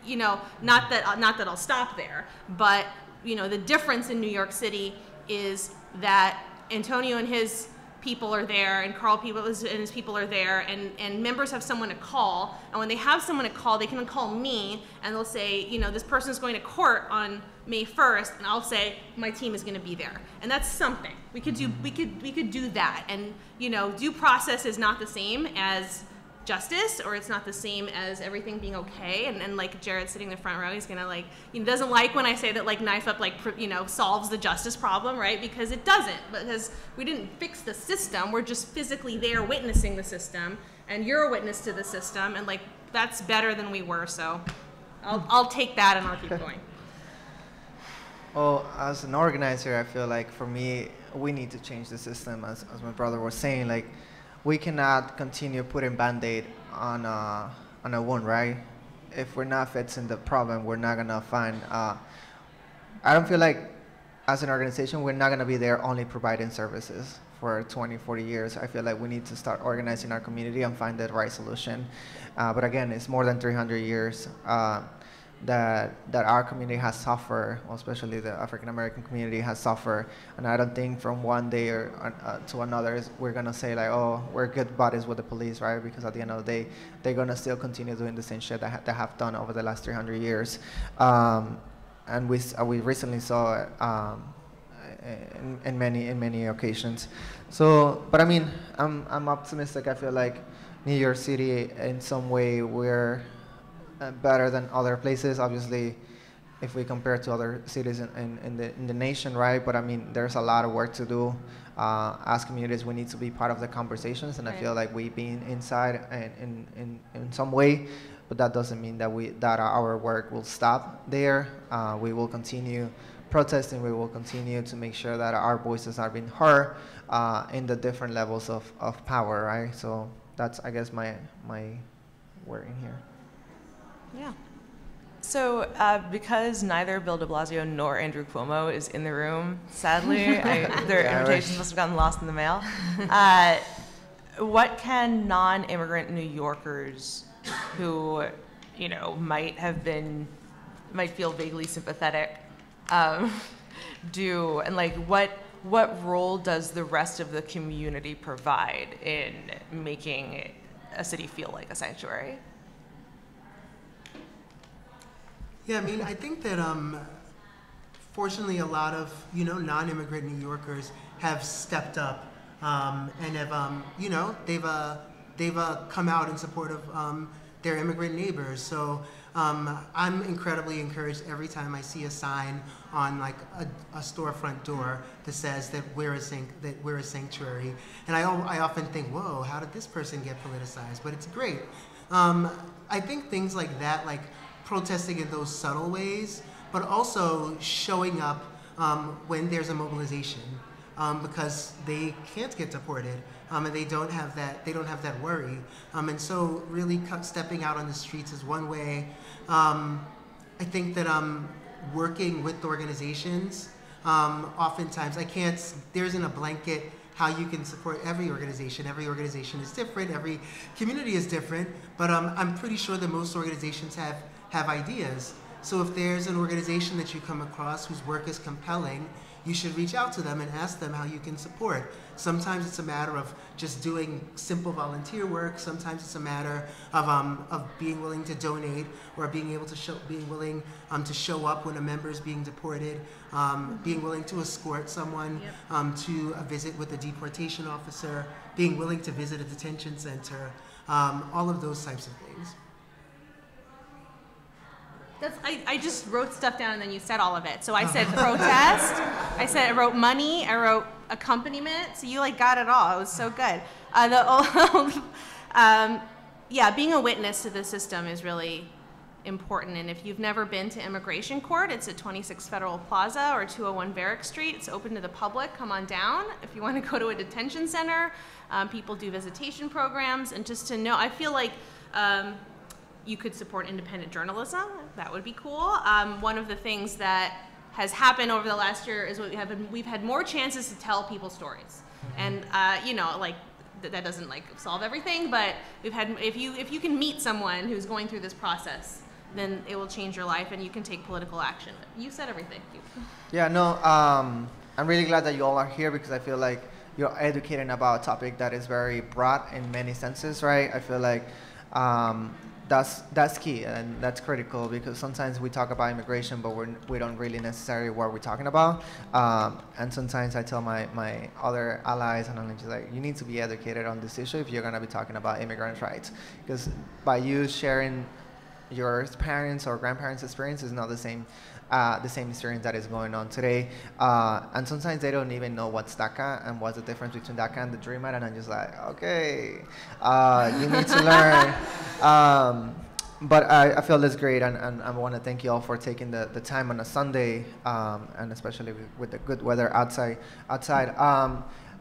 You know, not that I'll stop there, but you know, the difference in New York City is that Antonio and his people are there, and Carl and his people are there, and members have someone to call, and when they have someone to call, they can call me, and they'll say, you know, this person's going to court on May 1st, and I'll say my team is going to be there, and that's something we could do that, and you know, due process is not the same as justice, or it's not the same as everything being okay, and like Jared sitting in the front row, he's gonna like, he doesn't like when I say that like Knife Up like, you know, solves the justice problem, right? Because it doesn't, because we didn't fix the system, we're just physically there witnessing the system, and you're a witness to the system, and like that's better than we were, so I'll take that and I'll keep going. Well, as an organizer, I feel like for me, we need to change the system, as my brother was saying, like, we cannot continue putting Band-Aid on a wound, right? If we're not fixing the problem, we're not gonna find, I don't feel like as an organization, we're not gonna be there only providing services for 20, 40 years. I feel like we need to start organizing our community and find the right solution. But again, it's more than 300 years. that our community has suffered, well, especially the African American community has suffered. And I don't think from one day to another we're gonna say like, oh, we're good buddies with the police, right? Because at the end of the day, they're gonna still continue doing the same shit that they have done over the last 300 years. And we recently saw it in many occasions. So, but I mean, I'm optimistic. I feel like New York City, in some way, we're better than other places. Obviously, if we compare to other cities in the nation, right? But I mean, there's a lot of work to do. As communities, we need to be part of the conversations, and right. I feel like we've been inside in some way, but that doesn't mean that our work will stop there. We will continue protesting. We will continue to make sure that our voices are being heard in the different levels of power, right? So that's, I guess, my word in here. Yeah. So because neither Bill de Blasio nor Andrew Cuomo is in the room, sadly, their invitations must have gotten lost in the mail. What can non-immigrant New Yorkers who, you know, might feel vaguely sympathetic do, and like what role does the rest of the community provide in making a city feel like a sanctuary? Yeah, I mean, I think that fortunately a lot of, you know, non-immigrant New Yorkers have stepped up and have, you know, they've come out in support of their immigrant neighbors. So I'm incredibly encouraged every time I see a sign on like a storefront door that says that we're a sanctuary. And I often think, whoa, how did this person get politicized? But it's great. I think things like that, like protesting in those subtle ways, but also showing up when there's a mobilization, because they can't get deported, and they don't have that worry, and so really stepping out on the streets is one way. I think that working with organizations, oftentimes there isn't a blanket how you can support every organization. Every organization is different, every community is different, but I'm pretty sure that most organizations have ideas. So if there's an organization that you come across whose work is compelling, you should reach out to them and ask them how you can support. Sometimes it's a matter of just doing simple volunteer work. Sometimes it's a matter of being willing to donate, or being willing to show up when a member is being deported, being willing to escort someone to a visit with a deportation officer, being willing to visit a detention center, all of those types of things. I just wrote stuff down and then you said all of it. So I said protest, I wrote money, I wrote accompaniment, so you like got it all. It was so good. Yeah, being a witness to the system is really important. And if you've never been to immigration court, it's at 26 Federal Plaza or 201 Varick Street. It's open to the public. Come on down. If you want to go to a detention center, people do visitation programs. And just to know, I feel like you could support independent journalism. That would be cool. One of the things that has happened over the last year is we've had more chances to tell people stories. And you know, like that doesn't like solve everything, but we've had, if you can meet someone who's going through this process, then it will change your life and you can take political action. You said everything. Yeah, no, I'm really glad that you all are here, because I feel like you're educating about a topic that is very broad in many senses, right? I feel like that's key, and that's critical, because sometimes we talk about immigration, but we don't really necessarily what we're talking about. And sometimes I tell my other allies, and I'm just like, you need to be educated on this issue if you're gonna be talking about immigrant rights, because by you sharing your parents' or grandparents' experience is not the same experience that is going on today. And sometimes they don't even know what's DACA and what's the difference between DACA and the Dream Act, and I'm just like, okay, you need to learn. But I feel that's great, and I want to thank you all for taking the time on a Sunday, and especially with the good weather outside.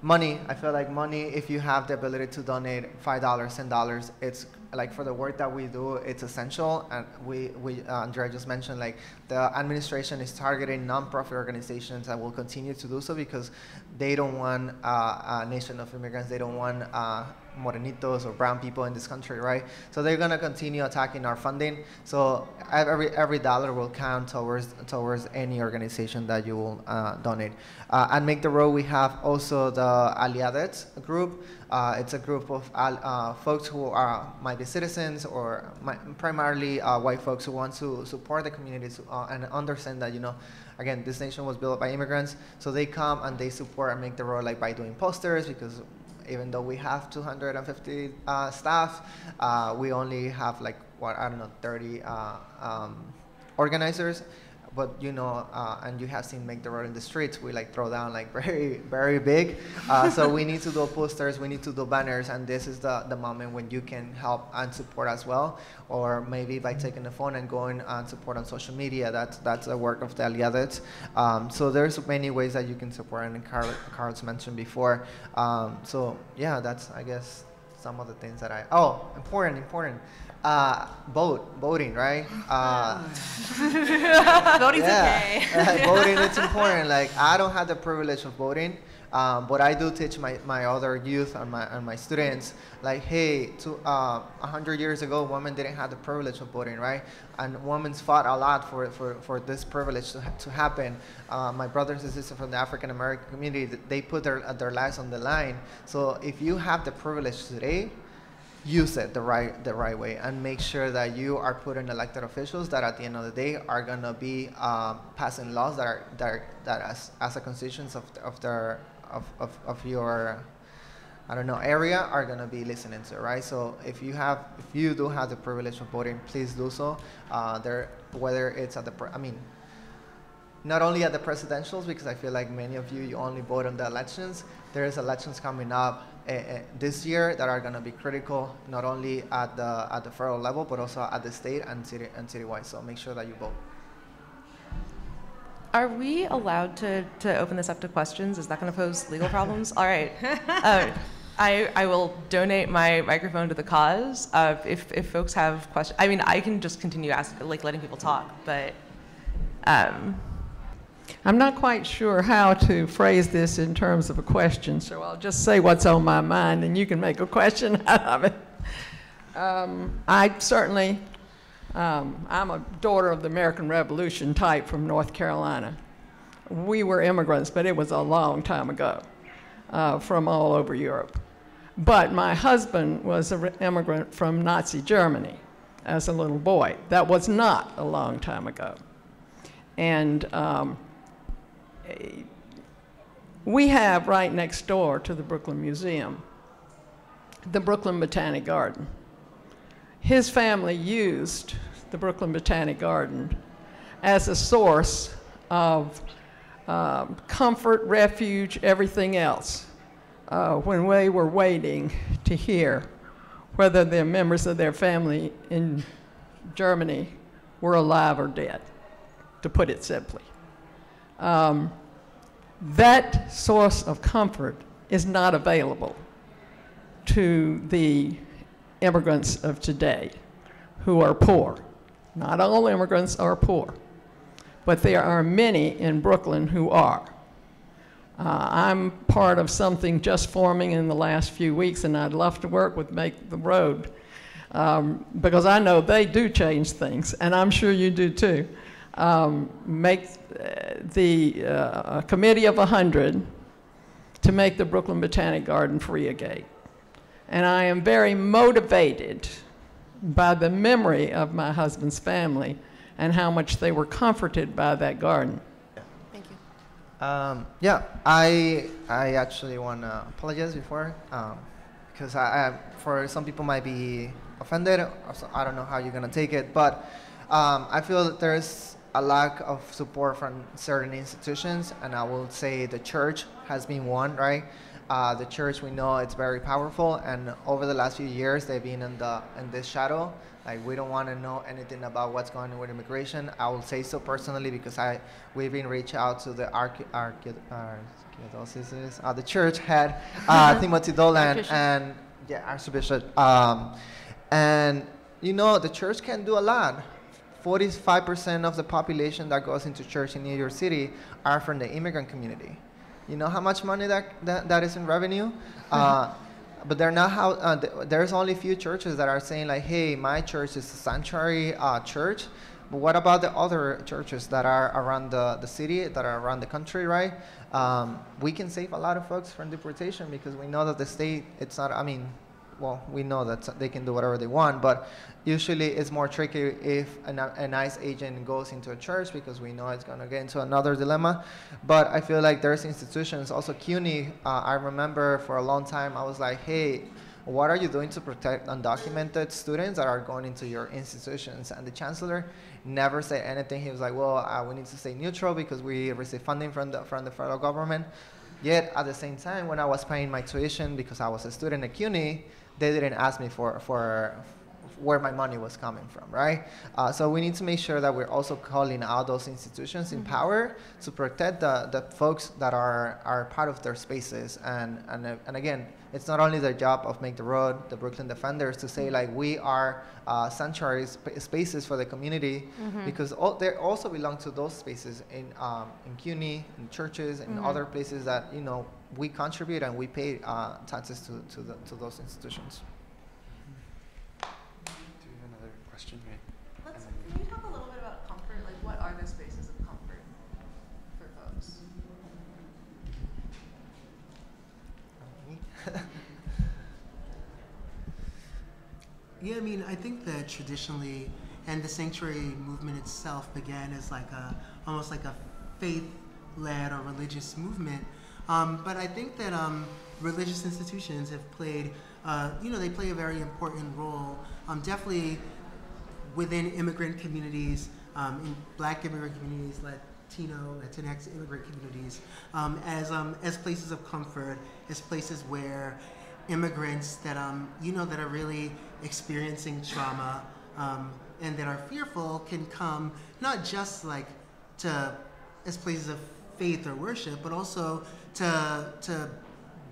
Money, I feel like money, if you have the ability to donate $5, $10, like for the work that we do, it's essential. And Andrea just mentioned, like the administration is targeting nonprofit organizations and will continue to do so because they don't want a nation of immigrants. They don't want morenitos or brown people in this country, right? So they're gonna continue attacking our funding. So every dollar will count towards any organization that you will donate. And Make the Road, we have also the Aliadet group. It's a group of folks who might be citizens or primarily white folks who want to support the communities and understand that, again, this nation was built by immigrants. So they come and they support and Make the Road, like by doing posters, because even though we have 250 staff, we only have 30 organizers. But and you have seen Make the Road in the streets, we throw down very, very big. So we need to do posters, we need to do banners, and this is the moment when you can help and support as well. Or maybe by taking the phone and going and support on social media, that's the work of the Aliadet. So there's many ways that you can support, and Carl's mentioned before. So yeah, that's, I guess, some of the things that important. Voting, right? Voting's okay. Voting, it's important. I don't have the privilege of voting, but I do teach my other youth and my students, hey, 100 years ago, women didn't have the privilege of voting, right? And women fought a lot for this privilege to happen. My brothers and sisters from the African American community, they put their lives on the line. So if you have the privilege today, use it the right way, and make sure that you are putting elected officials that at the end of the day are gonna be passing laws that as a constituents of your area are gonna be listening to, right? So if you do have the privilege of voting, please do so. Whether it's at not only at the presidentials, because I feel like many of you only vote on the elections. There's elections coming up this year that are going to be critical, not only at the federal level, but also at the state and citywide. So make sure that you vote. Are we allowed to open this up to questions? Is that going to pose legal problems? All right. I will donate my microphone to the cause. If folks have questions, I can just continue letting people talk, but. I'm not quite sure how to phrase this in terms of a question, so I'll just say what's on my mind and you can make a question out of it. I certainly, I'm a daughter of the American Revolution type from North Carolina. We were immigrants, but it was a long time ago, from all over Europe. But my husband was an immigrant from Nazi Germany as a little boy. That was not a long time ago. And we have right next door to the Brooklyn Museum, the Brooklyn Botanic Garden. His family used the Brooklyn Botanic Garden as a source of comfort, refuge, everything else, when we were waiting to hear whether the members of their family in Germany were alive or dead, to put it simply. That source of comfort is not available to the immigrants of today who are poor. Not all immigrants are poor, but there are many in Brooklyn who are. I'm part of something just forming in the last few weeks, and I'd love to work with Make the Road, because I know they do change things, and I'm sure you do too. Make a committee of 100 to make the Brooklyn Botanic Garden free again. And I am very motivated by the memory of my husband's family and how much they were comforted by that garden. Thank you. Yeah, I actually want to apologize before, because for some people might be offended. So I don't know how you're going to take it, but I feel that there's a lack of support from certain institutions, and I will say the church has been one, right? The church, we know it's very powerful, and over the last few years, they've been in this shadow. Like, we don't want to know anything about what's going on with immigration. I will say so personally because we've been reached out to the the church head, Timothy Dolan, and Archbishop. And you know, the church can do a lot. 45% of the population that goes into church in New York City are from the immigrant community. You know how much money that is in revenue? But they're not how, there's only a few churches that are saying like, hey, my church is a sanctuary church. But what about the other churches that are around the city, that are around the country, right? We can save a lot of folks from deportation because we know that the state, it's not, I mean, well, we know that they can do whatever they want, but usually it's more tricky if an ICE agent goes into a church because we know it's going to get into another dilemma. But I feel like there's institutions, also CUNY, I remember for a long time I was like, hey, what are you doing to protect undocumented students that are going into your institutions? And the chancellor never said anything. He was like, well, we need to stay neutral because we receive funding from the federal government. Yet at the same time, when I was paying my tuition because I was a student at CUNY, they didn't ask me for where my money was coming from, right? So we need to make sure that we're also calling out those institutions in power to protect the folks that are part of their spaces. And again, it's not only the job of Make the Road, the Brooklyn Defenders, to say like we are sanctuary spaces for the community, because they also belong to those spaces in CUNY, in churches, and other places that, you know, we contribute and we pay taxes to those institutions. Do you have another question? Right? Can you talk a little bit about comfort? Like, what are the spaces of comfort for folks? Yeah, I mean, I think that traditionally, and the sanctuary movement itself began as like almost like a faith-led or religious movement. But I think that religious institutions have played, they play a very important role, definitely within immigrant communities, in Black immigrant communities, Latino, Latinx immigrant communities, as places of comfort, as places where immigrants that, that are really experiencing trauma and that are fearful can come, not just like as places of faith or worship, but also to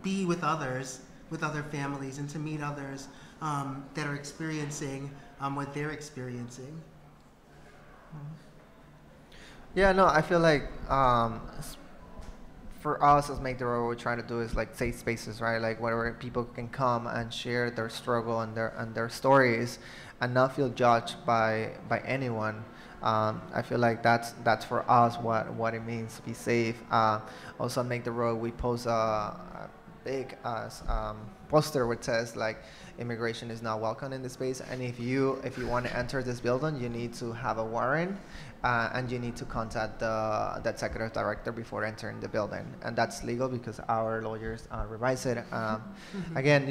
be with others, with other families, and to meet others that are experiencing what they're experiencing. Yeah, no, I feel like for us as Make the Road, what we're trying to do is like safe spaces, right? Like where people can come and share their struggle and their stories, and not feel judged by anyone. I feel like that's for us what it means to be safe. Also, Make the Road, we post a big poster which says like, immigration is not welcome in this space, and if you want to enter this building, you need to have a warrant, and you need to contact the executive director before entering the building, and that's legal because our lawyers revise it. Again,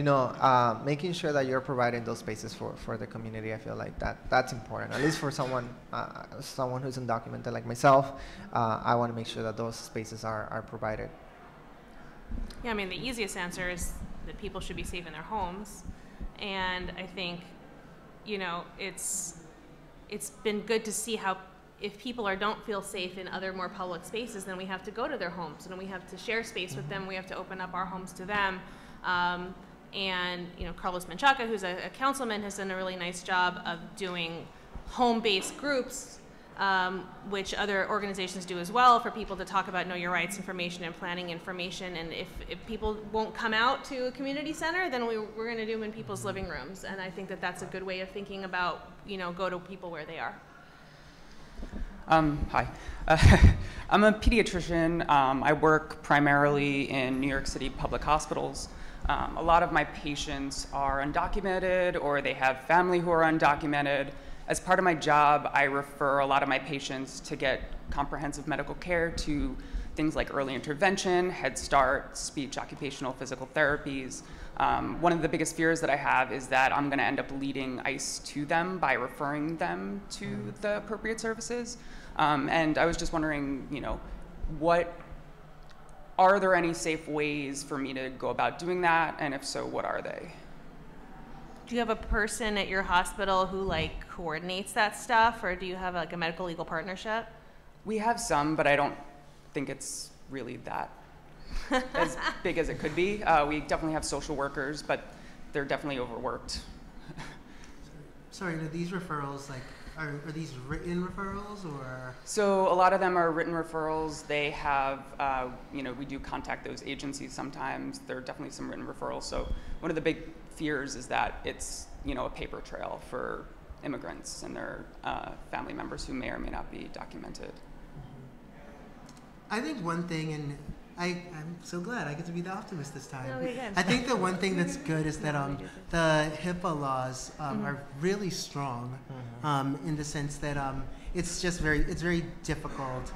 making sure that you're providing those spaces for the community, I feel like that's important, at least for someone who's undocumented like myself. I want to make sure that those spaces are provided. Yeah, I mean, the easiest answer is that people should be safe in their homes. And I think, it's been good to see how if people don't feel safe in other more public spaces, then we have to go to their homes and we have to share space with them. We have to open up our homes to them. And Carlos Menchaca, who's a councilman, has done a really nice job of doing home-based groups, which other organizations do as well, for people to talk about know your rights information and planning information. And if people won't come out to a community center, then we're going to do them in people's living rooms. And I think that that's a good way of thinking about, go to people where they are. Hi. I'm a pediatrician. I work primarily in New York City public hospitals. A lot of my patients are undocumented, or they have family who are undocumented. As part of my job, I refer a lot of my patients to get comprehensive medical care, to things like early intervention, Head Start, speech, occupational, physical therapies. One of the biggest fears that I have is that I'm going to end up leading ICE to them by referring them to the appropriate services. And I was just wondering, are there any safe ways for me to go about doing that? And if so, what are they? Do you have a person at your hospital who coordinates that stuff, or do you have a medical legal partnership? We have some, but I don't think it's really that as big as it could be. We definitely have social workers, but they're definitely overworked. Sorry, are these referrals like, are these written referrals or? So a lot of them are written referrals. They have, we do contact those agencies sometimes. There are definitely some written referrals. So one of the big fears is that it's, a paper trail for immigrants and their family members who may or may not be documented. I think one thing, and I'm so glad I get to be the optimist this time. Okay, good. I think the one thing that's good is that the HIPAA laws are really strong in the sense that it's very difficult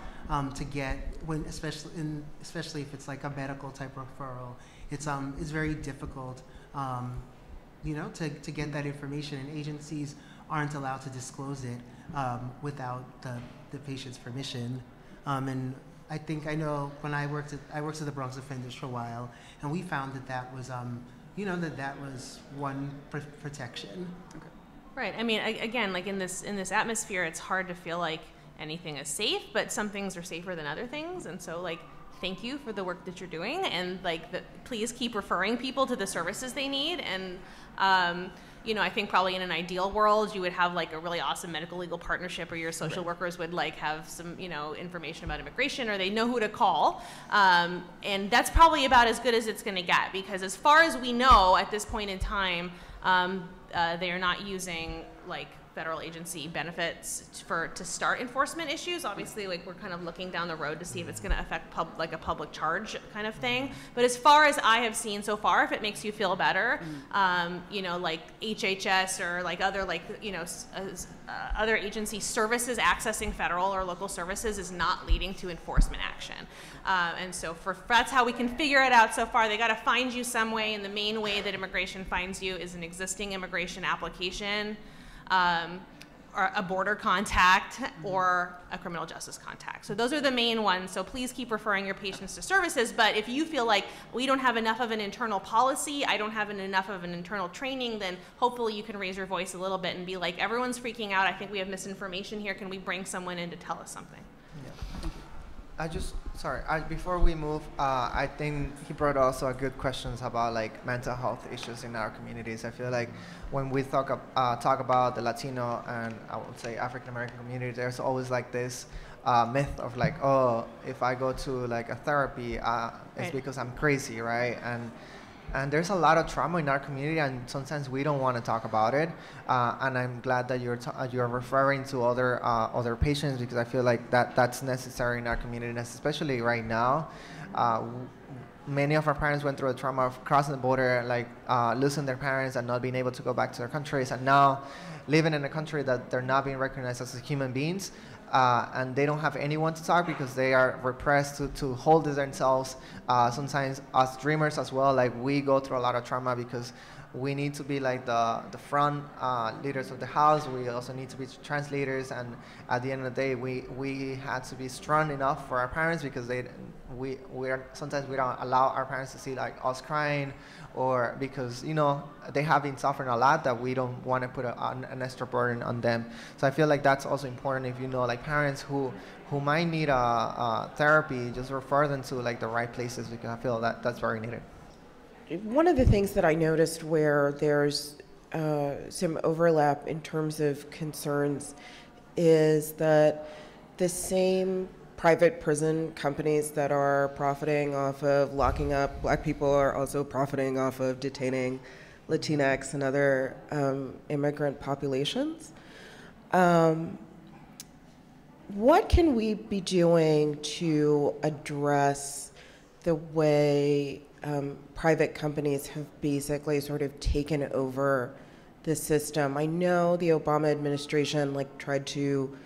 to get when especially if it's like a medical type referral. It's very difficult to get that information, and agencies aren't allowed to disclose it without the patient's permission. And I know when I worked at the Bronx Offenders for a while, and we found that was that was one protection. Okay. Right. I mean, again, like in this atmosphere, it's hard to feel like anything is safe, but some things are safer than other things, and so like, thank you for the work that you're doing, and like, please keep referring people to the services they need. And I think probably in an ideal world, you would have like a really awesome medical legal partnership where your social workers would like have some, information about immigration, or they know who to call. And that's probably about as good as it's going to get, because as far as we know at this point in time, they are not using like federal agency benefits to start enforcement issues. Obviously, like we're kind of looking down the road to see if it's going to affect a public charge kind of thing. But as far as I have seen so far, if it makes you feel better, like HHS or like other other agency services accessing federal or local services is not leading to enforcement action. And so that's how we can figure it out so far. They got to find you some way, and the main way that immigration finds you is an existing immigration application, or a border contact, or a criminal justice contact. So those are the main ones. So please keep referring your patients to services. But if you feel like we don't have enough of an internal policy, I don't have enough of an internal training, then hopefully you can raise your voice a little bit and be like, everyone's freaking out. I think we have misinformation here. Can we bring someone in to tell us something? Before we move, I think he brought also a good questions about like mental health issues in our communities. I feel like when we talk about the Latino and I would say African American community, there's always like this myth of like, oh, if I go to like a therapy, it's because I'm crazy, right? And there's a lot of trauma in our community, and sometimes we don't want to talk about it. And I'm glad that you're referring to other patients, because I feel like that's necessary in our community, especially right now. Many of our parents went through a trauma of crossing the border, like losing their parents and not being able to go back to their countries, and now living in a country that they're not being recognized as human beings. And they don't have anyone to talk because they are repressed to hold it themselves. Sometimes us dreamers as well, like we go through a lot of trauma because we need to be like the front leaders of the house. We also need to be translators, and at the end of the day, we had to be strong enough for our parents, because sometimes we don't allow our parents to see like us crying, or because they have been suffering a lot that we don't want to put an extra burden on them. So I feel like that's also important. If like parents who might need a therapy, just refer them to like the right places, because I feel that that's very needed. One of the things that I noticed where there's some overlap in terms of concerns is that the same private prison companies that are profiting off of locking up Black people are also profiting off of detaining Latinx and other immigrant populations. What can we be doing to address the way private companies have basically sort of taken over the system? I know the Obama administration tried to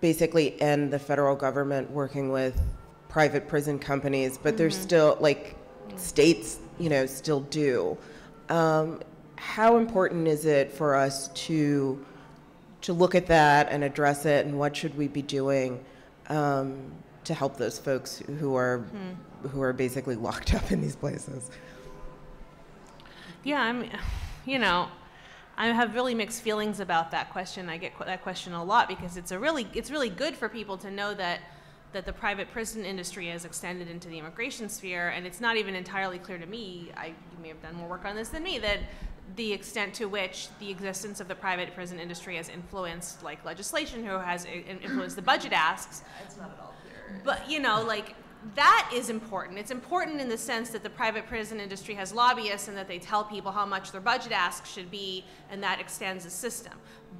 basically end the federal government working with private prison companies, but there's still states, still do. How important is it for us to look at that and address it, and what should we be doing to help those folks who are basically locked up in these places? Yeah, I have really mixed feelings about that question. I get that question a lot because it's really good for people to know that the private prison industry has extended into the immigration sphere, and it's not even entirely clear to me, you may have done more work on this than me, the extent to which the existence of the private prison industry has influenced like legislation, who has influenced the budget asks. It's not at all clear. But, you know, like, that is important. It's important in the sense that the private prison industry has lobbyists and that they tell people how much their budget asks should be, and that extends the system.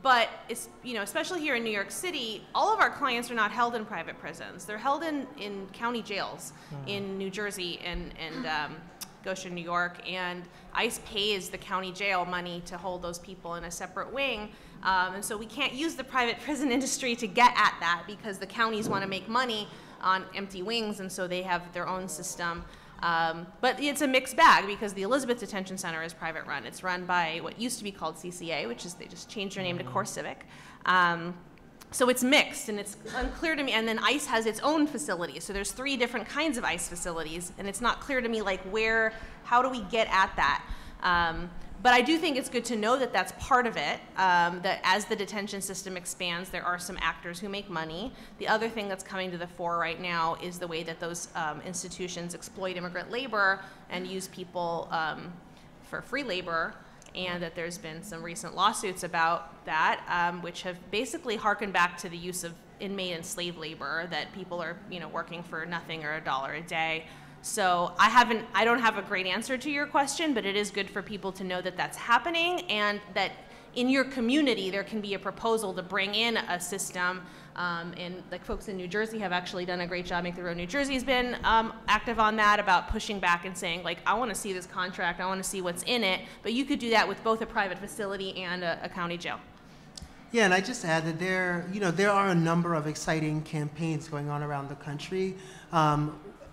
But it's, you know, especially here in New York City, all of our clients are not held in private prisons. They're held in county jails in New Jersey and Goshen, New York, and ICE pays the county jail money to hold those people in a separate wing. And so we can't use the private prison industry to get at that, because the counties want to make money on empty wings, and so they have their own system. But it's a mixed bag, because the Elizabeth Detention Center is private run. It's run by what used to be called CCA, which is, they just changed their name to CoreCivic. So it's mixed, and it's unclear to me. And then ICE has its own facilities. So there's 3 different kinds of ICE facilities, and it's not clear to me, like, how do we get at that? But I do think it's good to know that that's part of it, that as the detention system expands, there are some actors who make money. The other thing that's coming to the fore right now is the way that those institutions exploit immigrant labor and use people for free labor, and that there's been some recent lawsuits about that, which have basically harkened back to the use of inmate and slave labor, that people are, you know, working for nothing or $1 a day. So I don't have a great answer to your question, but it is good for people to know that that's happening, and that in your community there can be a proposal to bring in a system. And like folks in New Jersey have actually done a great job. Make the Road New Jersey has been active on that, about pushing back and saying, like, I want to see this contract, I want to see what's in it. But you could do that with both a private facility and a county jail. Yeah, and I just add that there are a number of exciting campaigns going on around the country.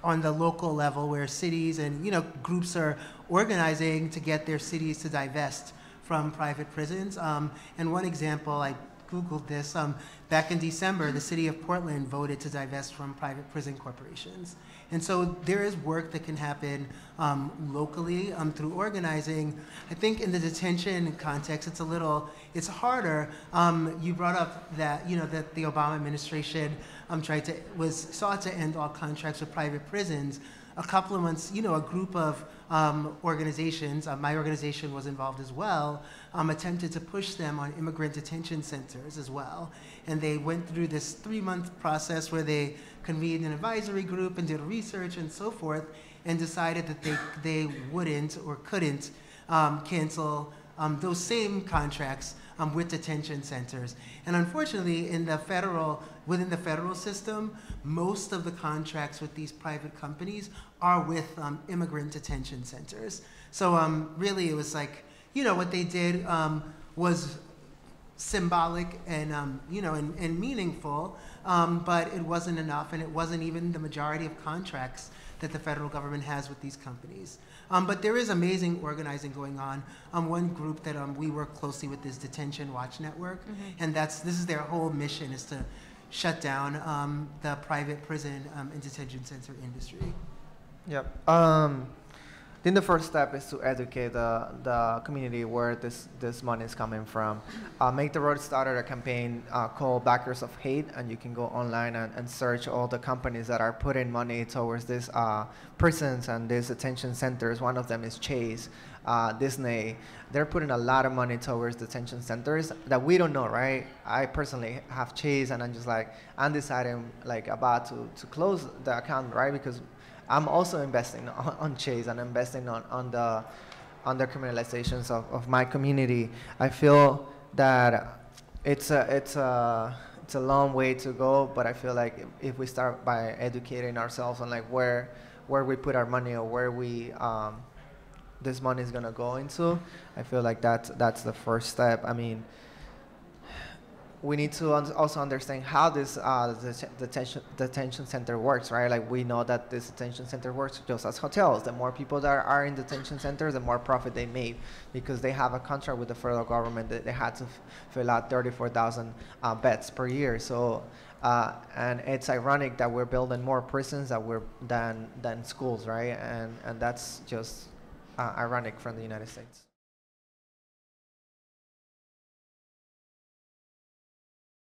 On the local level, where cities and groups are organizing to get their cities to divest from private prisons. And one example, I Googled this, back in December, the city of Portland voted to divest from private prison corporations. And so there is work that can happen locally through organizing. I think in the detention context, it's harder. You brought up that, that the Obama administration sought to end all contracts with private prisons. A couple of months, a group of organizations, my organization was involved as well, attempted to push them on immigrant detention centers as well. And they went through this 3-month process where they convened an advisory group and did research and so forth, and decided that they wouldn't or couldn't cancel those same contracts with detention centers. And unfortunately, within the federal system, most of the contracts with these private companies are with immigrant detention centers. So really, it was like, what they did was symbolic and and meaningful, but it wasn't enough, and it wasn't even the majority of contracts that the federal government has with these companies. But there is amazing organizing going on. One group that we work closely with is Detention Watch Network, and this is their whole mission, is to shut down the private prison and detention center industry. Yep. Then the first step is to educate the community where this money is coming from. Make the Road started a campaign called Backers of Hate, and you can go online and search all the companies that are putting money towards these prisons and these detention centers. One of them is Chase, Disney. They're putting a lot of money towards detention centers that we don't know, right? I personally have Chase, and I'm deciding about to close the account, right? Because I'm also investing on Chase, and investing on the criminalizations of my community. I feel that it's a long way to go, but I feel like if we start by educating ourselves on where we put our money, or where this money is gonna go into, I feel like that's the first step. I mean, we need to also understand how this detention center works, right? We know that this detention center works just as hotels. The more people that are in detention centers, the more profit they make, because they have a contract with the federal government that they had to fill out 34,000 beds per year. So, and it's ironic that we're building more prisons than schools, right? And that's just ironic from the United States.